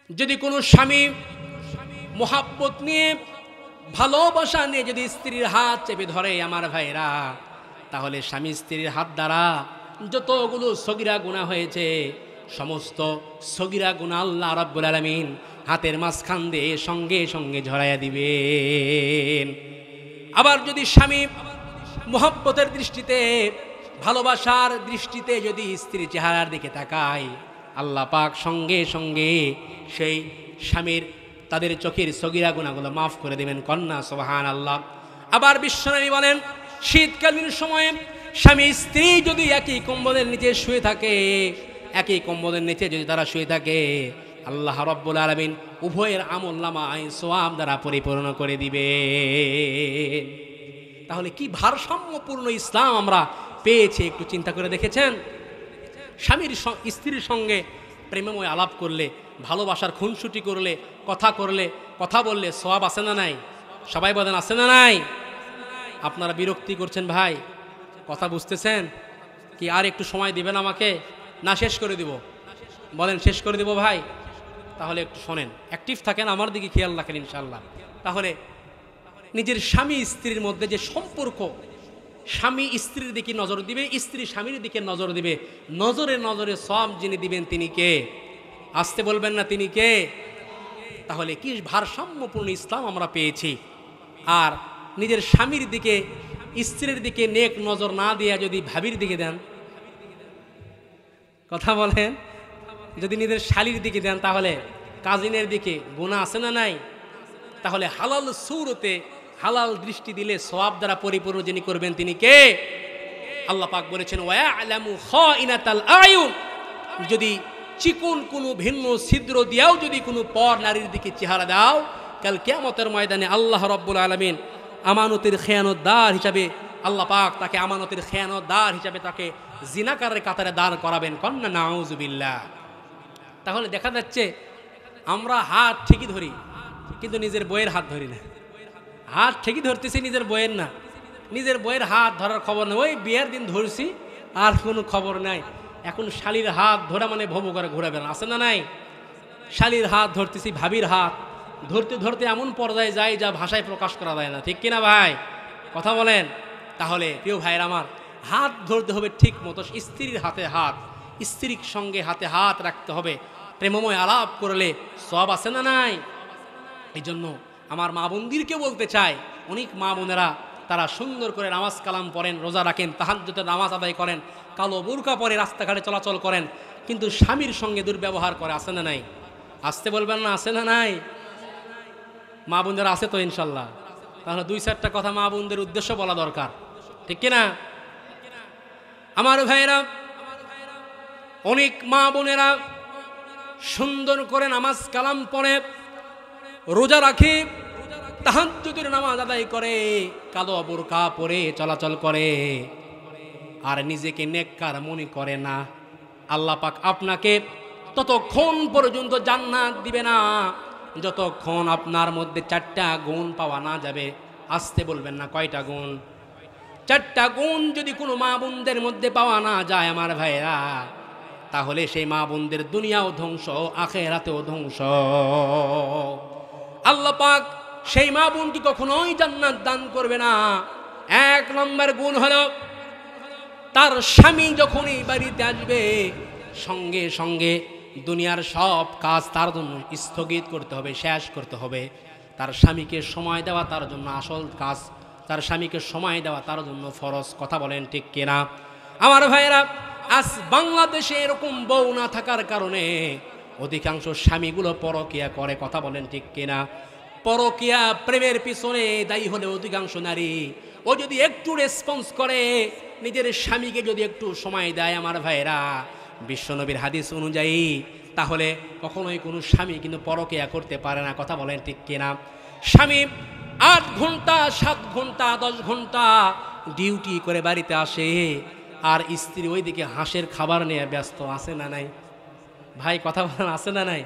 যদি কোনো স্বামী মোহাব্বত নিয়ে, ভালোবাসা নিয়ে যদি স্ত্রীর হাত চেপে ধরে আমার ভাইরা, তাহলে স্বামী স্ত্রীর হাত দ্বারা যতগুলো সগীরা গুনাহ হয়েছে, সমস্ত সগীরা গুনাহ আল্লাহ রাব্বুল আলামিন হাতের মাঝখান দিয়ে সঙ্গে সঙ্গে ঝরাইয়া দিবেন। আবার যদি স্বামী মোহাব্বতের দৃষ্টিতে, ভালোবাসার দৃষ্টিতে যদি স্ত্রীর চেহারার দিকে তাকায়, আল্লাহ পাক সঙ্গে সঙ্গে সেই স্বামীর তাদের চোখের সগীরা গুনাহগুলো মাফ করে দেবেন, কন্যা সুবহানাল্লাহ। আবার বিশ্বনবী বলেন, শীতকালীন সময়ে স্বামী স্ত্রী যদি একই কম্বলের নিচে শুয়ে থাকে, একই কম্বলের নিচে যদি তারা শুয়ে থাকে, আল্লাহ রাব্বুল আলামিন উভয়ের আমলনামায় সওয়াব দ্বারা পরিপূর্ণ করে দিবেন। তাহলে কি ভারসাম্যপূর্ণ ইসলাম আমরা পেয়েছি, একটু চিন্তা করে দেখেছেন? স্ত্রীর সঙ্গে প্রেমময় আলাপ করলে, ভালোবাসার খুনসুটি করলে, কথা বললে সওয়াব আছে না নাই? সবাই বলেন আছে না নাই? আপনারা বিরক্তি করছেন ভাই, কথা বুঝতেছেন কি? আর একটু সময় দিবেন আমাকে, না শেষ করে দিব? বলেন শেষ করে দিব ভাই? তাহলে একটু শোনেন, অ্যাক্টিভ থাকেন, আমার দিকে খেয়াল রাখেন ইনশাল্লাহ। তাহলে নিজের স্বামী স্ত্রীর মধ্যে যে সম্পর্ক, স্বামী স্ত্রীর দিকে নজর দিবে, স্ত্রী স্বামীর দিকে নজর দিবে, নজরে নজরে সব যিনি দিবেন তিনি কে? আসতে বলবেন না তিনি কে? তাহলে কি ভারসাম্যপূর্ণ ইসলাম আমরা পেয়েছি। আর নিজের স্বামীর দিকে স্ত্রীর দিকে নেক নজর না দিয়ে যদি ভাবির দিকে দেন, কথা বলেন, যদি নিজের শালীর দিকে দেন, তাহলে কাজিনের দিকে গুনাহ আছে না নাই? তাহলে হালাল সূরতে হালাল দৃষ্টি দিলে সওয়াব দ্বারা পরিপূর্ণ যিনি করবেন তিনি কে? আল্লাহ পাক বলেছেন ওয়ায়ালামু খাইনাতাল আয়ুন, যদি চিকন কোনো ভিন্ন ছিদ্র দিয়াও যদি কোনো পর নারীর দিকে চেহারা দাও, কাল কিয়ামতের ময়দানে আল্লাহ রাব্বুল আলামিন আমানতের খেয়ানতদার হিসাবে, আল্লাহ পাক তাকে আমানতের খেয়ানতদার হিসাবে তাকে জিনাকারের কাতারে দাঁড় করাবেন। কন্না নাউজুবিল্লাহ। তাহলে দেখা যাচ্ছে আমরা হাত ঠিকই ধরি, কিন্তু নিজের বইয়ের হাত ধরি না। হাত ঠিকই ধরতেছি, নিজের বইয়ের না। নিজের বইয়ের হাত ধরার খবর নেই, ওই বিয়ের দিন ধরছি আর কোনো খবর নাই। এখন শালীর হাত ধরা মানে ভবু করে ঘোরাবেন, আছে না নাই? শালীর হাত ধরতেছি, ভাবির হাত ধরতে ধরতে এমন পর্যায়ে যায় যা ভাষায় প্রকাশ করা যায় না, ঠিক কিনা ভাই? কথা বলেন। তাহলে প্রিয় ভাইয়ের আমার, হাত ধরতে হবে ঠিক মতো, স্ত্রীর হাতে হাত, স্ত্রীর সঙ্গে হাতে হাত রাখতে হবে। প্রেমময় আলাপ করলে সওয়াব আছে না নাই? এই জন্য আমার মা বোনদেরকে বলতে চাই, অনেক মা বোনেরা তারা সুন্দর করে নামাজ কালাম পড়েন, রোজা রাখেন, তাহাজ্জুদের নামাজ আদায় করেন, কালো বুরকা পরে রাস্তাঘাটে চলাচল করেন, কিন্তু স্বামীর সঙ্গে দুর্ব্যবহার করে, আছে না নাই? আসতে বলবেন না, আছে না নাই? মা বোনদের আছে তো ইনশাল্লাহ? তাহলে দুই চারটা কথা মা বোনদের উদ্দেশ্য বলা দরকার, ঠিক কিনা? আমার ভাইয়েরা, অনেক মা বোনেরা সুন্দর করে নামাজ কালাম পড়ে, রোজা রাখে, তাহাজ্জুদের নামাজ আদায় করে, কালো বুরকা পরে চলাচল করে, আর নিজেকে নেককার মনে করে না। আল্লাহ পাক আপনাকে ততক্ষণ পর্যন্ত জান্নাত দিবে না যতক্ষণ আপনার মধ্যে চারটা গুণ পাওয়া না যাবে। আসতে বলবেন না, কয়টা গুণ? চারটা গুণ যদি কোনো মা বোনদের মধ্যে পাওয়া না যায় আমার ভাইরা, তাহলে সেই মা বোনদের দুনিয়াও ধ্বংস, আখিরাতেও ধ্বংস। আল্লাহ পাক সেই মা বোনকে কখনোই জান্নাত দান করবে না। এক নম্বর গুণ হলো, তার স্বামী যখনই বাড়িতে আসবে সঙ্গে সঙ্গে দুনিয়ার সব কাজ তার জন্য স্থগিত করতে হবে, শেষ করতে হবে। তার স্বামীকে সময় দেওয়া তার জন্য আসল কাজ, তার স্বামীকে সময় দেওয়া তার জন্য ফরজ। কথা বলেন ঠিক কিনা আমার ভাইয়েরা? আজ বাংলাদেশে এরকম বউ না থাকার কারণে অধিকাংশ স্বামীগুলো পরকিয়া করে। কথা বলেন ঠিক কিনা? পরকিয়া প্রেমের পিছনে দায়ী হলে অধিকাংশ নারী, ও যদি একটু রেসপন্স করে, নিজের স্বামীকে যদি একটু সময় দেয় আমার ভাইয়েরা, বিশ্বনবীর হাদিস অনুযায়ী, তাহলে কখনোই কোনো স্বামী কিন্তু পরকিয়া করতে পারে না। কথা বলেন ঠিক কিনা? স্বামী 8 ঘন্টা 7 ঘন্টা 10 ঘন্টা ডিউটি করে বাড়িতে আসে, আর স্ত্রী ওইদিকে হাঁসের খাবার নিয়ে ব্যস্ত, আছে না নাই ভাই? কথা বলেন, আছে না নাই?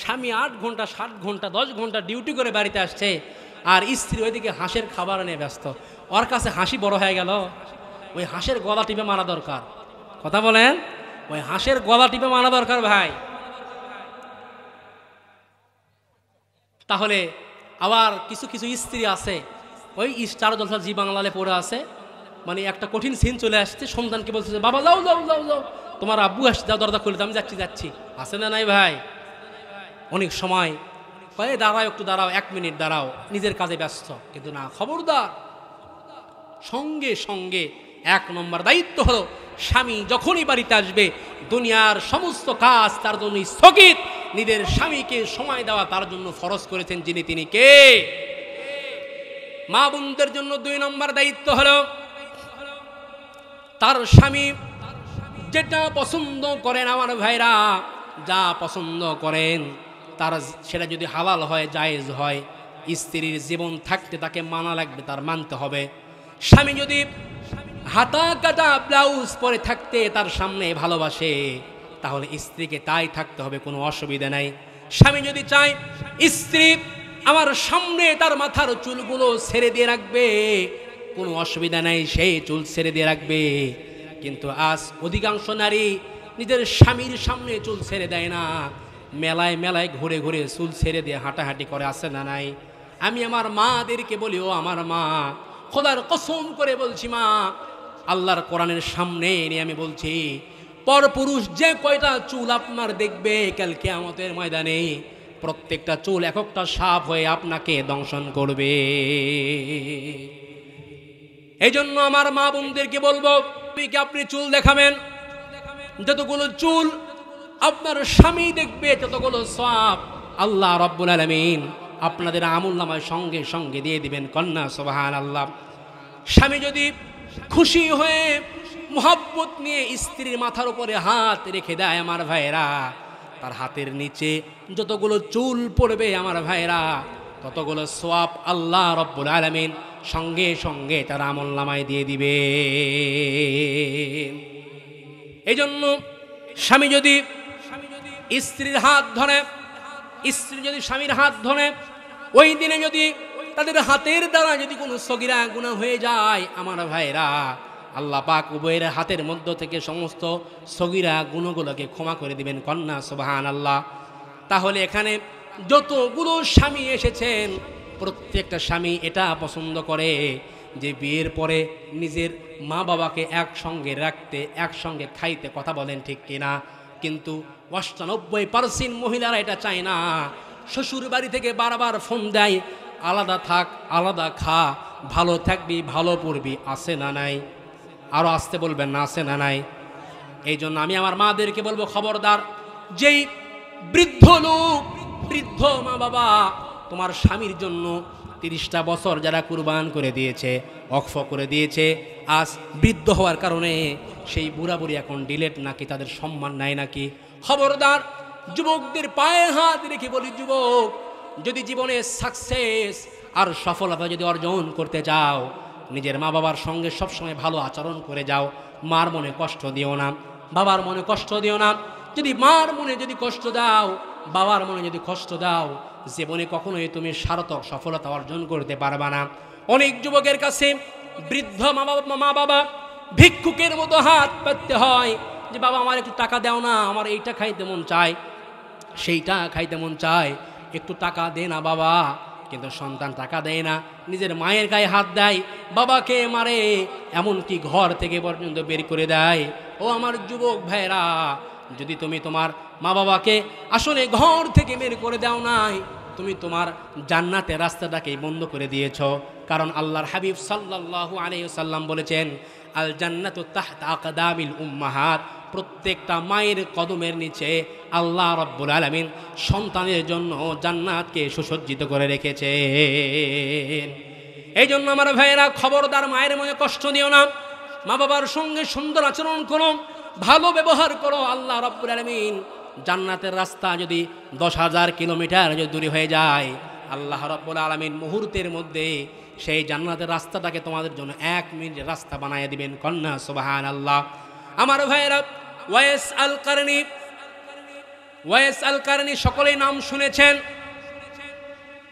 স্বামী 8 ঘন্টা 7 ঘন্টা 10 ঘন্টা ডিউটি করে বাড়িতে আসছে, আর স্ত্রী ওইদিকে হাঁসের খাবার নিয়ে ব্যস্ত। ওর কাছে হাসি বড় হয়ে গেল, ওই হাঁসের গলা টিপে মারা দরকার। কথা বলেন, ওই হাঁসের গলা টিপে মারা দরকার ভাই। তাহলে আবার কিছু কিছু স্ত্রী আছে, ওই স্টার জলসা জি বাংলালে পড়ে আছে, মানে একটা কঠিন সিন চলে আসছে, সন্তানকে বলছে বাবা যাও যাও যাও যাও, তোমার আব্বু আসছে, যাও দরজা খুলে দাও, আমি যাচ্ছি যাচ্ছি, আছে না নাই ভাই? অনেক সময় দাঁড়াও, একটু দাঁড়াও, 1 মিনিট দাঁড়াও, নিজের কাজে ব্যস্ত। কিন্তু না, খবরদার, সঙ্গে সঙ্গে 1 নম্বর দায়িত্ব হলো, স্বামী যখনই বাড়িতে আসবে দুনিয়ার সমস্ত কাজ তার জন্য স্থগিত। নিজের স্বামীকে সময় দেওয়া তার জন্য ফরজ করেছেন যিনি, তিনি কে? মা বোনদের জন্য 2 নম্বর দায়িত্ব হলো, তার স্বামী যেটা পছন্দ করেন আমার ভাইরা, যা পছন্দ করেন তার সেটা যদি হালাল হয়, জায়েজ হয়, স্ত্রীর জীবন থাকতে তাকে মানা লাগবে, তার মানতে হবে। স্বামী যদি হাতা কাটা ব্লাউজ পরে থাকতে তার সামনে ভালোবাসে, তাহলে স্ত্রীকে তাই থাকতে হবে, কোনো অসুবিধা নাই। স্বামী যদি চায় স্ত্রী আমার সামনে তার মাথার চুলগুলো ছেড়ে দিয়ে রাখবে, কোনো অসুবিধা নাই, সেই চুল ছেড়ে দিয়ে রাখবে। কিন্তু আজ অধিকাংশ নারী নিজের স্বামীর সামনে চুল ছেড়ে দেয় না, মেলায় মেলায় ঘুরে ঘুরে চুল ছেড়ে দিয়ে হাঁটাহাঁটি করে, আছে না নাই? আমি আমার মাদেরকে বলি, ও আমার মা, খোদার কসম করে বলছি মা, আল্লাহর কোরআনের সামনে নিয়ে আমি বলছি, পরপুরুষ যে কয়টা চুল আপনার দেখবে কাল কিয়ামতের ময়দানে, প্রত্যেকটা চুল এক একটা সাপ হয়ে আপনাকে দংশন করবে। এই জন্য আমার মা বোনদেরকে বলবো, আপনি চুল দেখাবেন, যতগুলো চুল আপনার স্বামী দেখবে ততগুলো সওয়াব আল্লাহ রাব্বুল আলামিন আপনাদের আমলনামায় সঙ্গে সঙ্গে দিয়ে দিবেন। কন্যা সুবহানাল্লাহ। স্বামী যদি খুশি হয়ে মুহাব্বত নিয়ে স্ত্রীর মাথার উপরে হাত রেখে দেয় আমার ভাইরা, তার হাতের নিচে যতগুলো চুল পড়বে আমার ভাইরা, ততগুলো সওয়াব আল্লাহ রাব্বুল আলামিন সঙ্গে সঙ্গে তার আমলনামায় দিয়ে দিবে। এই জন্য স্বামী যদি স্ত্রীর হাত ধরে, স্ত্রী যদি স্বামীর হাত ধরে, ওই দিনে যদি তাদের হাতের দ্বারা যদি কোনো সগীরা গুনাহ হয়ে যায় আমার ভাইরা, আল্লাহ পাক উভয়ের হাতের মধ্য থেকে সমস্ত সগীরা গুনাহগুলোকে ক্ষমা করে দিবেন। কন্যা সুবহানাল্লাহ। তাহলে এখানে যতগুলো স্বামী এসেছেন, প্রত্যেকটা স্বামী এটা পছন্দ করে যে বিয়ের পরে নিজের মা বাবাকে একসঙ্গে রাখতে, একসঙ্গে খাইতে, কথা বলেন ঠিক কিনা? কিন্তু ৯৮% মহিলারা এটা চায় না। শ্বশুর বাড়ি থেকে বারবার ফোন দেয়, আলাদা থাক, আলাদা খা, ভালো থাকবি, ভালো পড়বি, আছে না নাই? আরও আসতে বলবেন না, আছে না নাই? এই জন্য আমি আমার মাদেরকে বলবো, খবরদার, যেই বৃদ্ধ লোক, বৃদ্ধ মা বাবা তোমার স্বামীর জন্য ৩০টা বছর যারা কুরবান করে দিয়েছে, ওয়াকফ করে দিয়েছে, আজ বৃদ্ধ হওয়ার কারণে সেই বুড়া বুড়ি এখন ডিলেট নাকি, তাদের সম্মান নাই নাকি? খবরদার, যুবকদের পায়ে হাত রেখে বলি, যুবক, যদি জীবনে সাকসেস আর সফলতা যদি অর্জন করতে চাও, নিজের মা বাবার সঙ্গে সবসময় ভালো আচরণ করে যাও। মার মনে কষ্ট দিও না, বাবার মনে কষ্ট দিও না। যদি মার মনে যদি কষ্ট দাও, বাবার মনে যদি কষ্ট দাও, জীবনে কখনোই তুমি সার্থক সফলতা অর্জন করতে পারবা না। অনেক যুবকের কাছে বৃদ্ধ মা বাবা ভিক্ষুকের মতো হাত পাততে হয় যে বাবা আমার একটু টাকা দাও না, আমার এইটা খাইতে মন চায়, সেইটা খাইতে মন চায়, একটু টাকা দে না বাবা। কিন্তু সন্তান টাকা দেয় না, নিজের মায়ের গায়ে হাত দেয়, বাবাকে মারে, এমনকি ঘর থেকে পর্যন্ত বের করে দেয়। ও আমার যুবক ভাইরা, যদি তুমি তোমার মা বাবাকে আসলে ঘর থেকে বের করে দাও নাই, তুমি তোমার জান্নাতের রাস্তাটাকেই বন্ধ করে দিয়েছ। কারণ আল্লাহর হাবিব সাল্লাল্লাহু আলাইহি ওয়াসাল্লাম বলেছেন, আল জান্নাতু তাহতা আকদামিল উম্মাহাত, প্রত্যেকটা মায়ের কদমের নিচে আল্লাহ রাব্বুল আলামিন সন্তানের জন্য জান্নাতকে সুসজ্জিত করে রেখেছেন। এই জন্য আমার ভাইয়েরা, খবরদার, মায়ের মনে কষ্ট দিও না, মা বাবার সঙ্গে সুন্দর আচরণ করো, ভালো ব্যবহার করো। আল্লাহ রাব্বুল আলামিন জান্নাতের রাস্তা যদি 10,000 কিলোমিটার যদি দূরে হয়ে যায়, আল্লাহ রাব্বুল আলামিন মুহূর্তের মধ্যে সেই জান্নাতের রাস্তাটাকে তোমাদের জন্য 1 মিনিটের রাস্তা বানিয়ে দিবেন। কন্যা সুবহানাল্লাহ। আমার ভাইয়েরা, ওয়াইস আল কারনি সকলেই নাম শুনেছেন।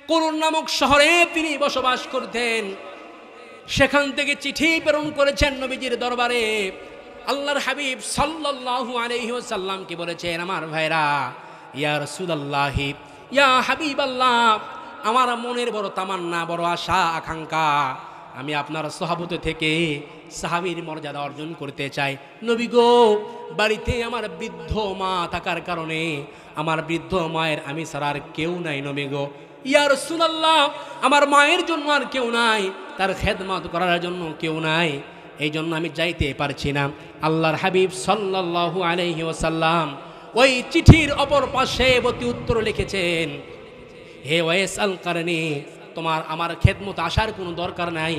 কুরুন নামক শহরে তিনি বসবাস করতেন। সেখান থেকে চিঠি প্রেরণ করেছেন নবীজির দরবারে। আল্লাহর হাবিব সাল্লাল্লাহু আলাইহি ওয়াসাল্লামকে বলেছেন, আমার ভাইরা, ইয়া রাসূলুল্লাহ, ইয়া হাবিবাল্লাহ, আমার মনের বড় তামান্না, বড় আশা আকাঙ্ক্ষা, আমি আপনার সাহাবত থেকে সাহাবীর মর্যাদা অর্জন করতে চাই। নবী গো, বাড়িতে আমার বৃদ্ধ মা থাকার কারণে আমার বৃদ্ধ মায়ের আমি ছাড়া আর কেউ নাই। নবী গো, ইয়া রাসূলুল্লাহ, আমার মায়ের জন্য আর কেউ নাই, তার খেদমত করার জন্য কেউ নাই, এই জন্য আমি যাইতে পারছি না। আল্লাহর হাবিব সাল্লাল্লাহু আলাইহি ওয়াসাল্লাম ওই চিঠির অপর পাশে প্রতি উত্তর লিখেছেন, হে ওয়াইস আল কারনি, তোমার আমার খেদমত আসার কোনো দরকার নাই,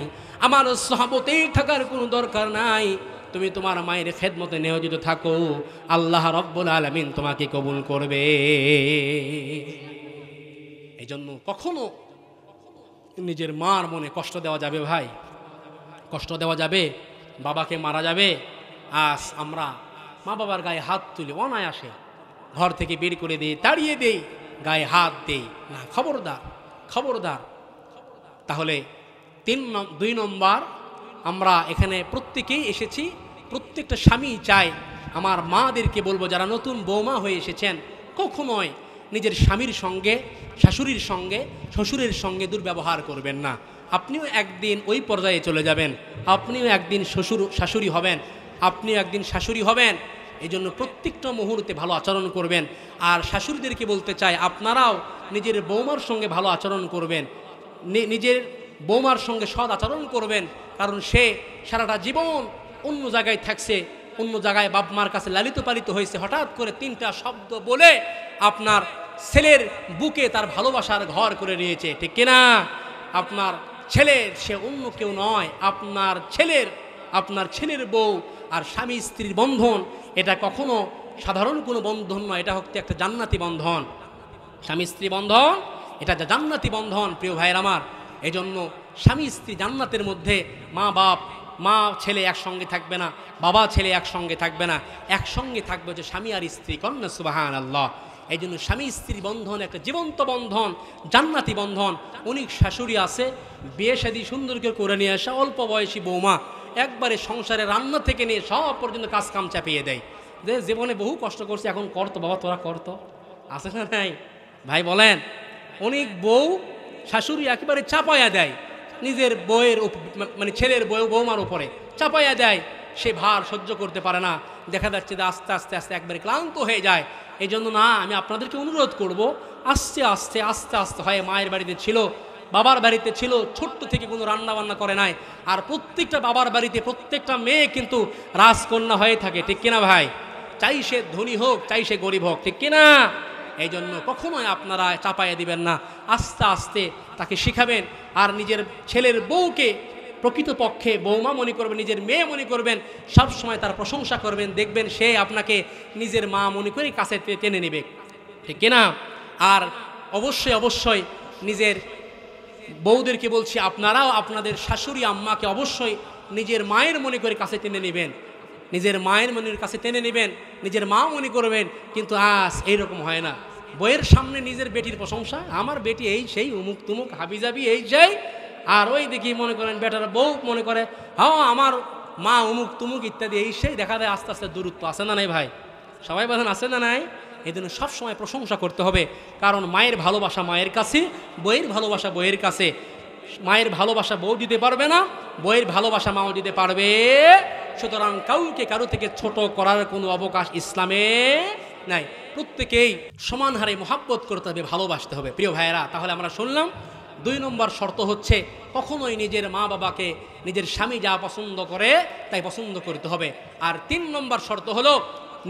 আমার সাহাবতেই থাকার কোনো দরকার নাই, তুমি তোমার মায়ের খেদমতে নিয়োজিত থাকো, আল্লাহ রাব্বুল আলামিন তোমাকে কবুল করবে। এই জন্য কখনো নিজের মার মনে কষ্ট দেওয়া যাবে ভাই? কষ্ট দেওয়া যাবে? বাবাকে মারা যাবে, আজ আমরা মা বাবার গায়ে হাত তুলে অনায়াসে ঘর থেকে বের করে দিই, তাড়িয়ে দেই, গায়ে হাত দেই না। খবরদার, খবরদার। তাহলে 2 নম্বর, আমরা এখানে প্রত্যেকেই এসেছি, প্রত্যেকটা স্বামী চায়, আমার মাদেরকে বলবো যারা নতুন বৌমা হয়ে এসেছেন, কখনোই নিজের স্বামীর সঙ্গে, শাশুড়ির সঙ্গে, শ্বশুরের সঙ্গে দুর্ব্যবহার করবেন না। আপনিও একদিন ওই পর্যায়ে চলে যাবেন, আপনিও একদিন শাশুড়ি হবেন, আপনিও একদিন শাশুড়ি হবেন। এই জন্য প্রত্যেকটা মুহূর্তে ভালো আচরণ করবেন। আর শাশুড়িদেরকে বলতে চাই, আপনারাও নিজের বৌমার সঙ্গে ভালো আচরণ করবেন, নিজের বৌমার সঙ্গে সৎ আচরণ করবেন। কারণ সে সারাটা জীবন অন্য জায়গায় থাকছে, অন্য জায়গায় বাপ মার কাছে লালিত পালিত হয়েছে, হঠাৎ করে 3টা শব্দ বলে আপনার ছেলের বুকে তার ভালোবাসার ঘর করে নিয়েছে, ঠিক কিনা? আপনার ছেলের সে অন্য কেউ নয়, আপনার ছেলের বউ। আর স্বামী স্ত্রীর বন্ধন এটা কখনো সাধারণ কোনো বন্ধন নয়, এটা হচ্ছে একটা জান্নাতি বন্ধন। স্বামী স্ত্রী বন্ধন এটা জান্নাতি বন্ধন, প্রিয় ভাইয়ের আমার। এই জন্য স্বামী স্ত্রী জান্নাতের মধ্যে মা ছেলে একসঙ্গে থাকবে না, বাবা ছেলে একসঙ্গে থাকবে না, একসঙ্গে থাকবে যে স্বামী আর স্ত্রী। কন্যা সুবহানাল্লাহ। এই জন্য স্বামী স্ত্রী বন্ধন একটা জীবন্ত বন্ধন, জান্নাতি বন্ধন। অনেক শাশুড়ি আছে বিয়ে শাদী সুন্দর করে নিয়ে আসা অল্প বয়সী বৌমা একবারে সংসারে রান্না থেকে নিয়ে সব পর্যন্ত কাজ কাম চাপিয়ে দেয়, যে জীবনে বহু কষ্ট করছে, এখন করতো বাবা, তোরা করতো, আছে না নাই ভাই বলেন? অনেক বউ শাশুড়ি একেবারে চাপাইয়া দেয় নিজের বউয়ের, মানে ছেলের বৌমার উপরে চাপাইয়া দেয়। সে ভার সহ্য করতে পারে না, দেখা যাচ্ছে যে আস্তে আস্তে আস্তে একবারে ক্লান্ত হয়ে যায়। এই জন্য না, আমি আপনাদেরকে অনুরোধ করব, আস্তে আস্তে আস্তে আস্তে হয় মায়ের বাড়িতে ছিল, বাবার বাড়িতে ছিল, ছোট্ট থেকে কোনো রান্না বান্না করে নাই। আর প্রত্যেকটা বাবার বাড়িতে প্রত্যেকটা মেয়ে কিন্তু রাজকন্যা হয়ে থাকে, ঠিক কিনা ভাই? চাই সে ধনী হোক, চাই সে গরিব হোক, ঠিক কিনা? এই জন্য কখনোই আপনারা চাপাইয়া দিবেন না, আস্তে আস্তে তাকে শিখাবেন। আর নিজের ছেলের বউকে প্রকৃতপক্ষে বৌমা মনে করবেন, নিজের মেয়ে মনে করবেন, সব সময় তার প্রশংসা করবেন, দেখবেন সে আপনাকে নিজের মা মনে করে কাছে টেনে নেবে, ঠিক কিনা? আর অবশ্যই অবশ্যই নিজের বউদেরকে বলছি, আপনারাও আপনাদের শাশুড়ি আম্মাকে অবশ্যই নিজের মায়ের মনে করে কাছে টেনে নেবেন, নিজের মায়ের মনের কাছে টেনে নেবেন, নিজের মা মনে করবেন। কিন্তু আজ এইরকম হয় না, বইয়ের সামনে নিজের বেটির প্রশংসা, আমার বেটি এই সেই, উমুক তুমুক হাবিজাবি এই সেই, আর ওই দেখি মনে করেন বেটার বউ মনে করে হ্যাঁ আমার মা উমুক তুমুক ইত্যাদি এই সেই, দেখা যায় আস্তে আস্তে দূরত্ব আছে না নাই ভাই? সবাই বলেন আছে না নাই? এই জন্য সবসময় প্রশংসা করতে হবে, কারণ মায়ের ভালোবাসা মায়ের কাছে, বইয়ের ভালোবাসা বইয়ের কাছে। মায়ের ভালোবাসা বউ দিতে পারবে না, বইয়ের ভালোবাসা মাও দিতে পারবে। সুতরাং কাউকে কারো থেকে ছোট করার কোনো অবকাশ ইসলামে নাই। প্রত্যেকেই সমান হারে মহাব্বত করতে হবে, ভালোবাসতে হবে, প্রিয় ভাইয়েরা। তাহলে আমরা শুনলাম 2 নম্বর শর্ত হচ্ছে কখনোই নিজের মা বাবাকে নিজের স্বামী যা পছন্দ করে তাই পছন্দ করতে হবে। আর 3 নম্বর শর্ত হলো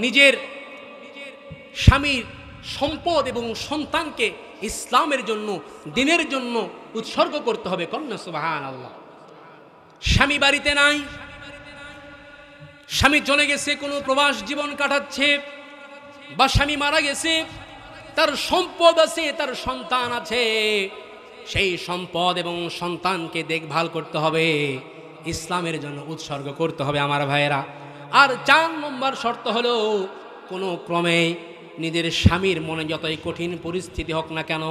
নিজের স্বামীর সম্পদ এবং সন্তানকে ইসলামের জন্য, দ্বীনের জন্য উৎসর্গ করতে হবে। কন্যা সুবহানাল্লাহ। স্বামী বাড়িতে নাই, স্বামী চলে গেছে, কোনো প্রবাস জীবন কাটাচ্ছে, বা স্বামী মারা গেছে, তার সম্পদ আছে, তার সন্তান আছে, সেই সম্পদ এবং সন্তানকে দেখভাল করতে হবে, ইসলামের জন্য উৎসর্গ করতে হবে আমার ভাইয়েরা। আর 4 নম্বর শর্ত হলো কোনো ক্রমে নিজের স্বামীর মনে যতই কঠিন পরিস্থিতি হোক না কেন,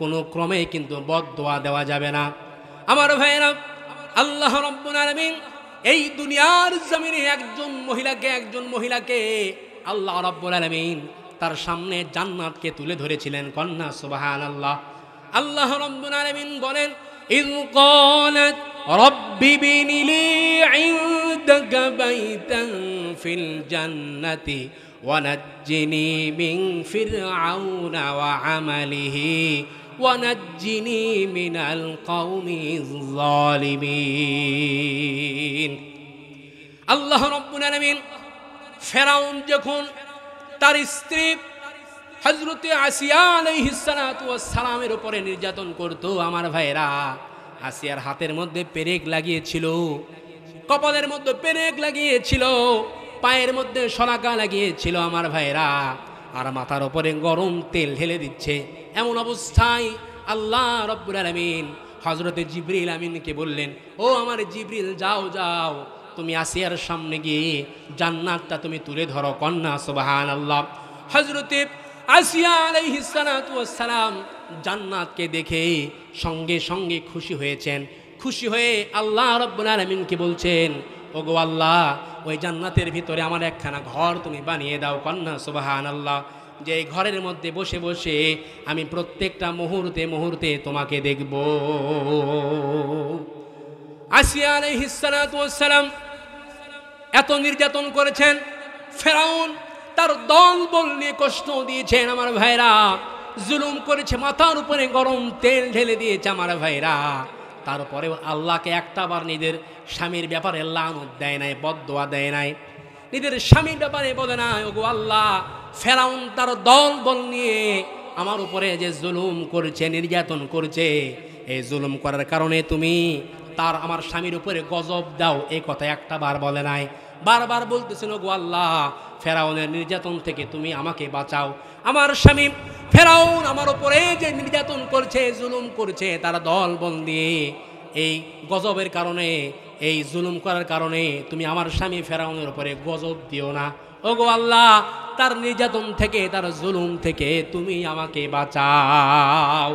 কোনো ক্রমে কিন্তু বদদোয়া দেওয়া যাবে না আমার ভাইয়েরা। আল্লাহ রাব্বুল আলামিন এই দুনিয়ার জমিনে একজন মহিলাকে আল্লাহ রাব্বুল আলামিন তার সামনে জান্নাতকে তুলে ধরেছিলেন। কন্যা সুবহানাল্লাহ। আল্লাহ রাব্বুল আলামিন বলেন, ইয ক্বালাত রাব্বি বিনি লি ইনদাকা বাইতান ফিল জান্নাতি ওয়া নাজ্জিনি মিন ফিরআউনা ওয়া আমালিহি ওয়া নাজ্জিনি মিনাল কওমিজ যালিমিন। আল্লাহ রাব্বুল আলামিন ফেরাউন যখন তার স্ত্রী হযরতে আসিয়া আলাইহিস সালাতু ওয়াস সালামের উপরে নির্যাতন করত, আমার ভাইরা আসিয়ার হাতের মধ্যে পেরেক লাগিয়েছিল, কপালের মধ্যে পেরেক লাগিয়েছিল, পায়ের মধ্যে শলাকা লাগিয়েছিল আমার ভাইরা, আর মাথার উপরে গরম তেল ঢেলে দিচ্ছে। এমন অবস্থায় আল্লাহ রাব্বুল আলামিন হযরতে জিবরিল আমিনকে বললেন, ও আমার জিবরিল যাও যাও তুমি আসিয়ার সামনে গিয়ে জান্নাতটা তুমি তুলে ধরো, কন্যা সুবহানাল্লাহ। হযরতে আসিয়া আলাইহিস সালাতু ওয়াস সালাম জান্নাতকে দেখে সঙ্গে সঙ্গে খুশি হয়েছেন। খুশি হয়ে আল্লাহ রাব্বুল আলামিনকে বলছেন, ওগো আল্লাহ, ওই জান্নাতের ভিতরে আমার একখানা ঘর তুমি বানিয়ে দাও, কন্যা সুবহানাল্লাহ। যে ঘরের মধ্যে বসে বসে আমি প্রত্যেকটা মুহূর্তে মুহূর্তে তোমাকে দেখব। আসিয়া আলাইহিস সালাতু ওয়াস সালাম এত নির্যাতন করেছেন, ফেরাউন তার দলবল নিয়ে কষ্ট দিয়েছেন আমার ভাইরা, জুলুম করেছে, মাথার উপরে গরম তেল ঢেলে দিয়েছে আমার ভাইরা। তারপরেও আল্লাহকে একটাবার নিজের স্বামীর ব্যাপারে লানত দেয় নাই, বদদোয়া দেয় নাই, নিজের স্বামীর ব্যাপারে বলে নাই, ওগো আল্লাহ, ফেরাউন তার দলবল নিয়ে আমার উপরে যে জুলুম করেছে, নির্যাতন করেছে, এই জুলুম করার কারণে তুমি তার আমার স্বামীর উপরে গজব দাও, এই কথা একটাবার বলে নাই। বারবার বলতেছেন, ওগো আল্লাহ, ফেরাউনের নির্যাতন থেকে তুমি আমাকে বাঁচাও। আমার স্বামী ফেরাউন আমার উপরে যে নির্যাতন করছে, জুলুম করছে, তারা দলবল দিয়ে এই গজবের কারণে, এই জুলুম করার কারণে তুমি আমার স্বামী ফেরাউনের উপরে গজব দিও না। ওগো আল্লাহ, তার নির্যাতন থেকে, তার জুলুম থেকে তুমি আমাকে বাঁচাও।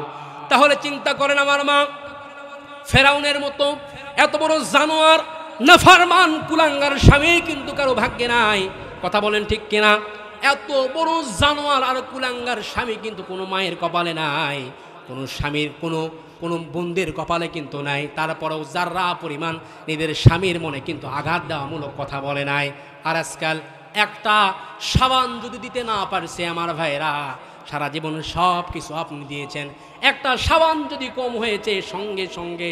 তাহলে চিন্তা করেন আমার মা, ফেরাউনের মতো এত বড় জানোয়ার, নাফরমান, কুলাঙ্গার স্বামী কিন্তু কারো ভাগ্যে নাই। কথা বলেন ঠিক কিনা? এত বড় জানোয়ার আর কুলাঙ্গার স্বামী কিন্তু কোনো মায়ের কপালে নাই, কোনো স্বামীর কোনো বোনদের কপালে কিন্তু নাই। তারপরেও যারা পরিমাণ নিজের স্বামীর মনে কিন্তু আঘাত দেওয়ামূলক কথা বলে নাই। আর আজকাল একটা সাবান যদি দিতে না পারছে আমার ভাইরা, সারা জীবন সব কিছু আপনি দিয়েছেন, একটা সাবান যদি কম হয়েছে, সঙ্গে সঙ্গে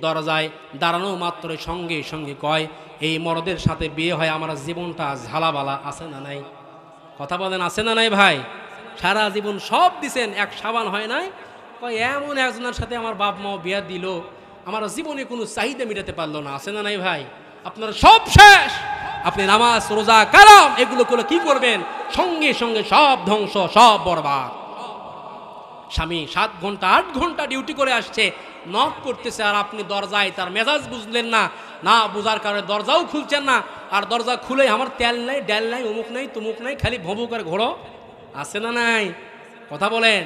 দরজায় দাঁড়ানো মাত্র সঙ্গে সঙ্গে কয়, এই মরদের সাথে বিয়ে হয় আমার জীবনটা ঝালাবালা। আছে না নাই? কথা বলেন, আছে না নাই ভাই? সারা জীবন সব দিছেন, এক সাবান হয় নাই, কয় এমন একজনের সাথে আমার বাপ মাও বিয়া দিল, আমার জীবনে কোনো চাহিদা মেটাতে পারলো না। আছে না নাই ভাই? আপনার সব শেষ, আপনি নামাজ, রোজা, কালাম এগুলো করে কি করবেন? সঙ্গে সঙ্গে সব ধ্বংস, সব বরবাদ। স্বামী 7 ঘন্টা 8 ঘন্টা ডিউটি করে আসছে, নক করতেছে, আর আপনি দরজায় তার মেজাজ বুঝলেন না, না বুঝার কারণে দরজাও খুলছেন না। আর দরজা খুলে আমার তেল নাই, ডাল নাই, অমুক নাই, তুমুক নাই, খালি ভবু করে ঘোড়ো। আছে না নাই? কথা বলেন।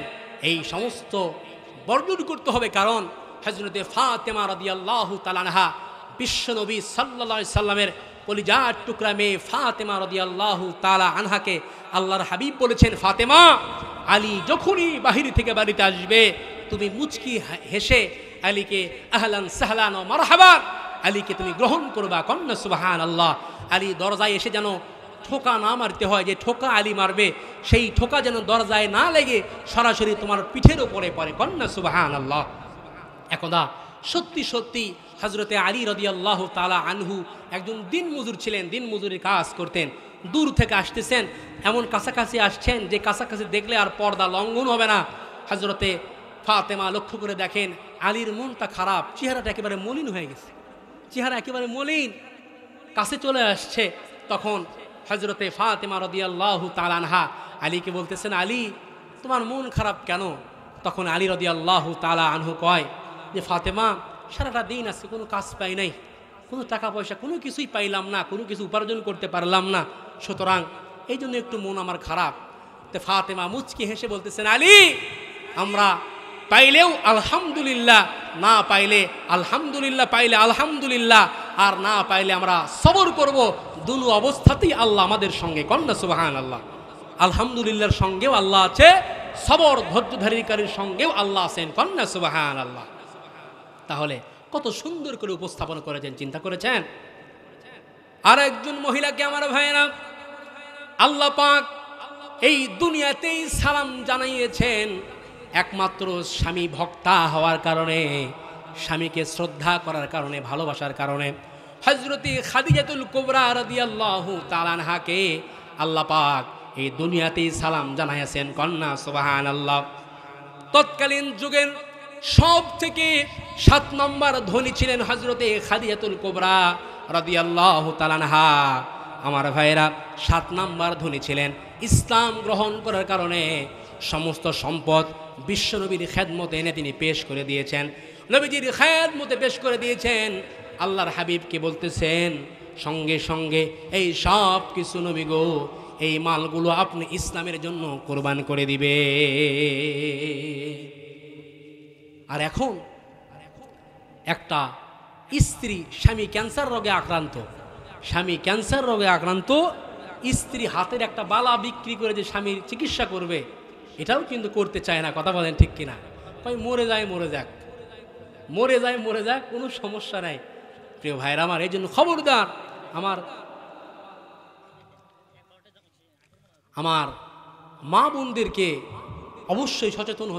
এই সমস্ত বর্জন করতে হবে, কারণ হযরতে ফাতেমা রাদিয়াল্লাহু তাআলা আনহা, বিশ্বনবী সাল্লাল্লাহু আলাইহি সাল্লামের কলিজার টুকরা মেয়ে ফাতেমা রাদিয়াল্লাহু তাআলা আনহাকে আল্লাহর হাবিব বলেছেন, ফাতেমা, আলী যখনই বাহির থেকে বাড়িতে আসবে, তুমি মুচকি হেসে আলীকে আহলান সাহলান ও মারহাবান, আলীকে তুমি গ্রহণ করবা, কন্যা সুবহানাল্লাহ। আলী দরজায় এসে যেন ঠোকা না মারতে হয়, যে ঠোকা আলী মারবে সেই ঠোকা যেন দরজায় না লেগে সরাসরি তোমার পিঠের উপরে পড়ে, কন্যা সুবহানাল্লাহ। একদা সত্যি সত্যি হযরতে আলী রাদিয়াল্লাহু তাআলা আনহু একজন দিনমজুর ছিলেন, দিনমজুরি কাজ করতেন। দূর থেকে আসতেছেন, এমন কাছাকাছি আসছেন যে কাছাকাছি দেখলে আর পর্দা লঙ্ঘন হবে না। হযরতে ফাতেমা লক্ষ্য করে দেখেন আলীর মনটা খারাপ, চেহারাটা একেবারে মলিন হয়ে গেছে, চেহারা একেবারে মলিন। কাছে চলে আসছে, তখন হযরতে ফাতেমা রাদিয়াল্লাহু তাআলা আনহা আলীকে বলতেছেন, আলী, তোমার মন খারাপ কেন? তখন আলী রাদিয়াল্লাহু তাআলা আনহু কয় যে, ফাতেমা, সারাটা দিন আজকে কোনো কাজ পাই নাই, কোনো টাকা পয়সা কোনো কিছুই পাইলাম না, কোনো কিছু উপার্জন করতে পারলাম না, সুতরাং এই জন্য একটু মন আমার খারাপ। তো ফাতেমা মুচকি হেসে বলতেছেন, আলী, আমরা পাইলেও আলহামদুলিল্লাহ, না পাইলে আলহামদুলিল্লাহ, পাইলে আলহামদুলিল্লাহ, আর না পাইলে আমরা সবর করব। দুনো অবস্থাতেই আল্লাহ আমাদের সঙ্গে, কন্যা সুবহানাল্লাহ। আলহামদুলিল্লাহর সঙ্গেও আল্লাহ আছে, সবর ধৈর্যধারীকারীর সঙ্গেও আল্লাহ আছেন, কন্যা সুবহানাল্লাহ। তাহলে কত সুন্দর করে উপস্থাপন করেছেন, চিন্তা করেছেন? আর একজন মহিলাকে আমার ভাইয়েরা আল্লাহ পাক এই দুনিয়াতেই সালাম জানাইয়েছেন একমাত্র স্বামী ভক্তা হওয়ার কারণে, স্বামীকে শ্রদ্ধা করার কারণে, ভালোবাসার কারণে। হযরতে খাদিজাতুল কুবরা রাদিয়াল্লাহু তাআলা আনহাকে আল্লাহ পাক এই দুনিয়াতেই সালাম জানাইয়েছেন, কন্যা সুবহানাল্লাহ। তৎকালীন যুগের সব থেকে 7 নম্বর ধনী ছিলেন হযরতে খাদিজাতুল কুবরা রাদিয়াল্লাহু তাআলা আনহা। আমার ভাইয়েরা 7 নম্বর ধনী ছিলেন। ইসলাম গ্রহণ করার কারণে সমস্ত সম্পদ বিশ্বনবীর খেদমতে এনে তিনি পেশ করে দিয়েছেন, নবীজির খেদমতে পেশ করে দিয়েছেন। আল্লাহর হাবিবকে বলতেছেন, সঙ্গে সঙ্গে এই সব কিছু নবী গো এই মালগুলো আপনি ইসলামের জন্য কোরবান করে দিবে। আর এখন একটা স্ত্রী, স্বামী ক্যান্সার রোগে আক্রান্ত, স্বামী ক্যান্সার রোগে আক্রান্ত, স্ত্রী হাতের একটা বালা বিক্রি করে যে স্বামীর চিকিৎসা করবে এটাও কিন্তু করতে চায় না। কথা বলেন ঠিক কিনা? কয় মরে যায় মরে যাক, মরে যায় মরে যাক, কোনো সমস্যা নাই। প্রিয় ভাইরা আমার, এই জন্য খবরদার আমার মা বোনদেরকে অবশ্যই সচেতন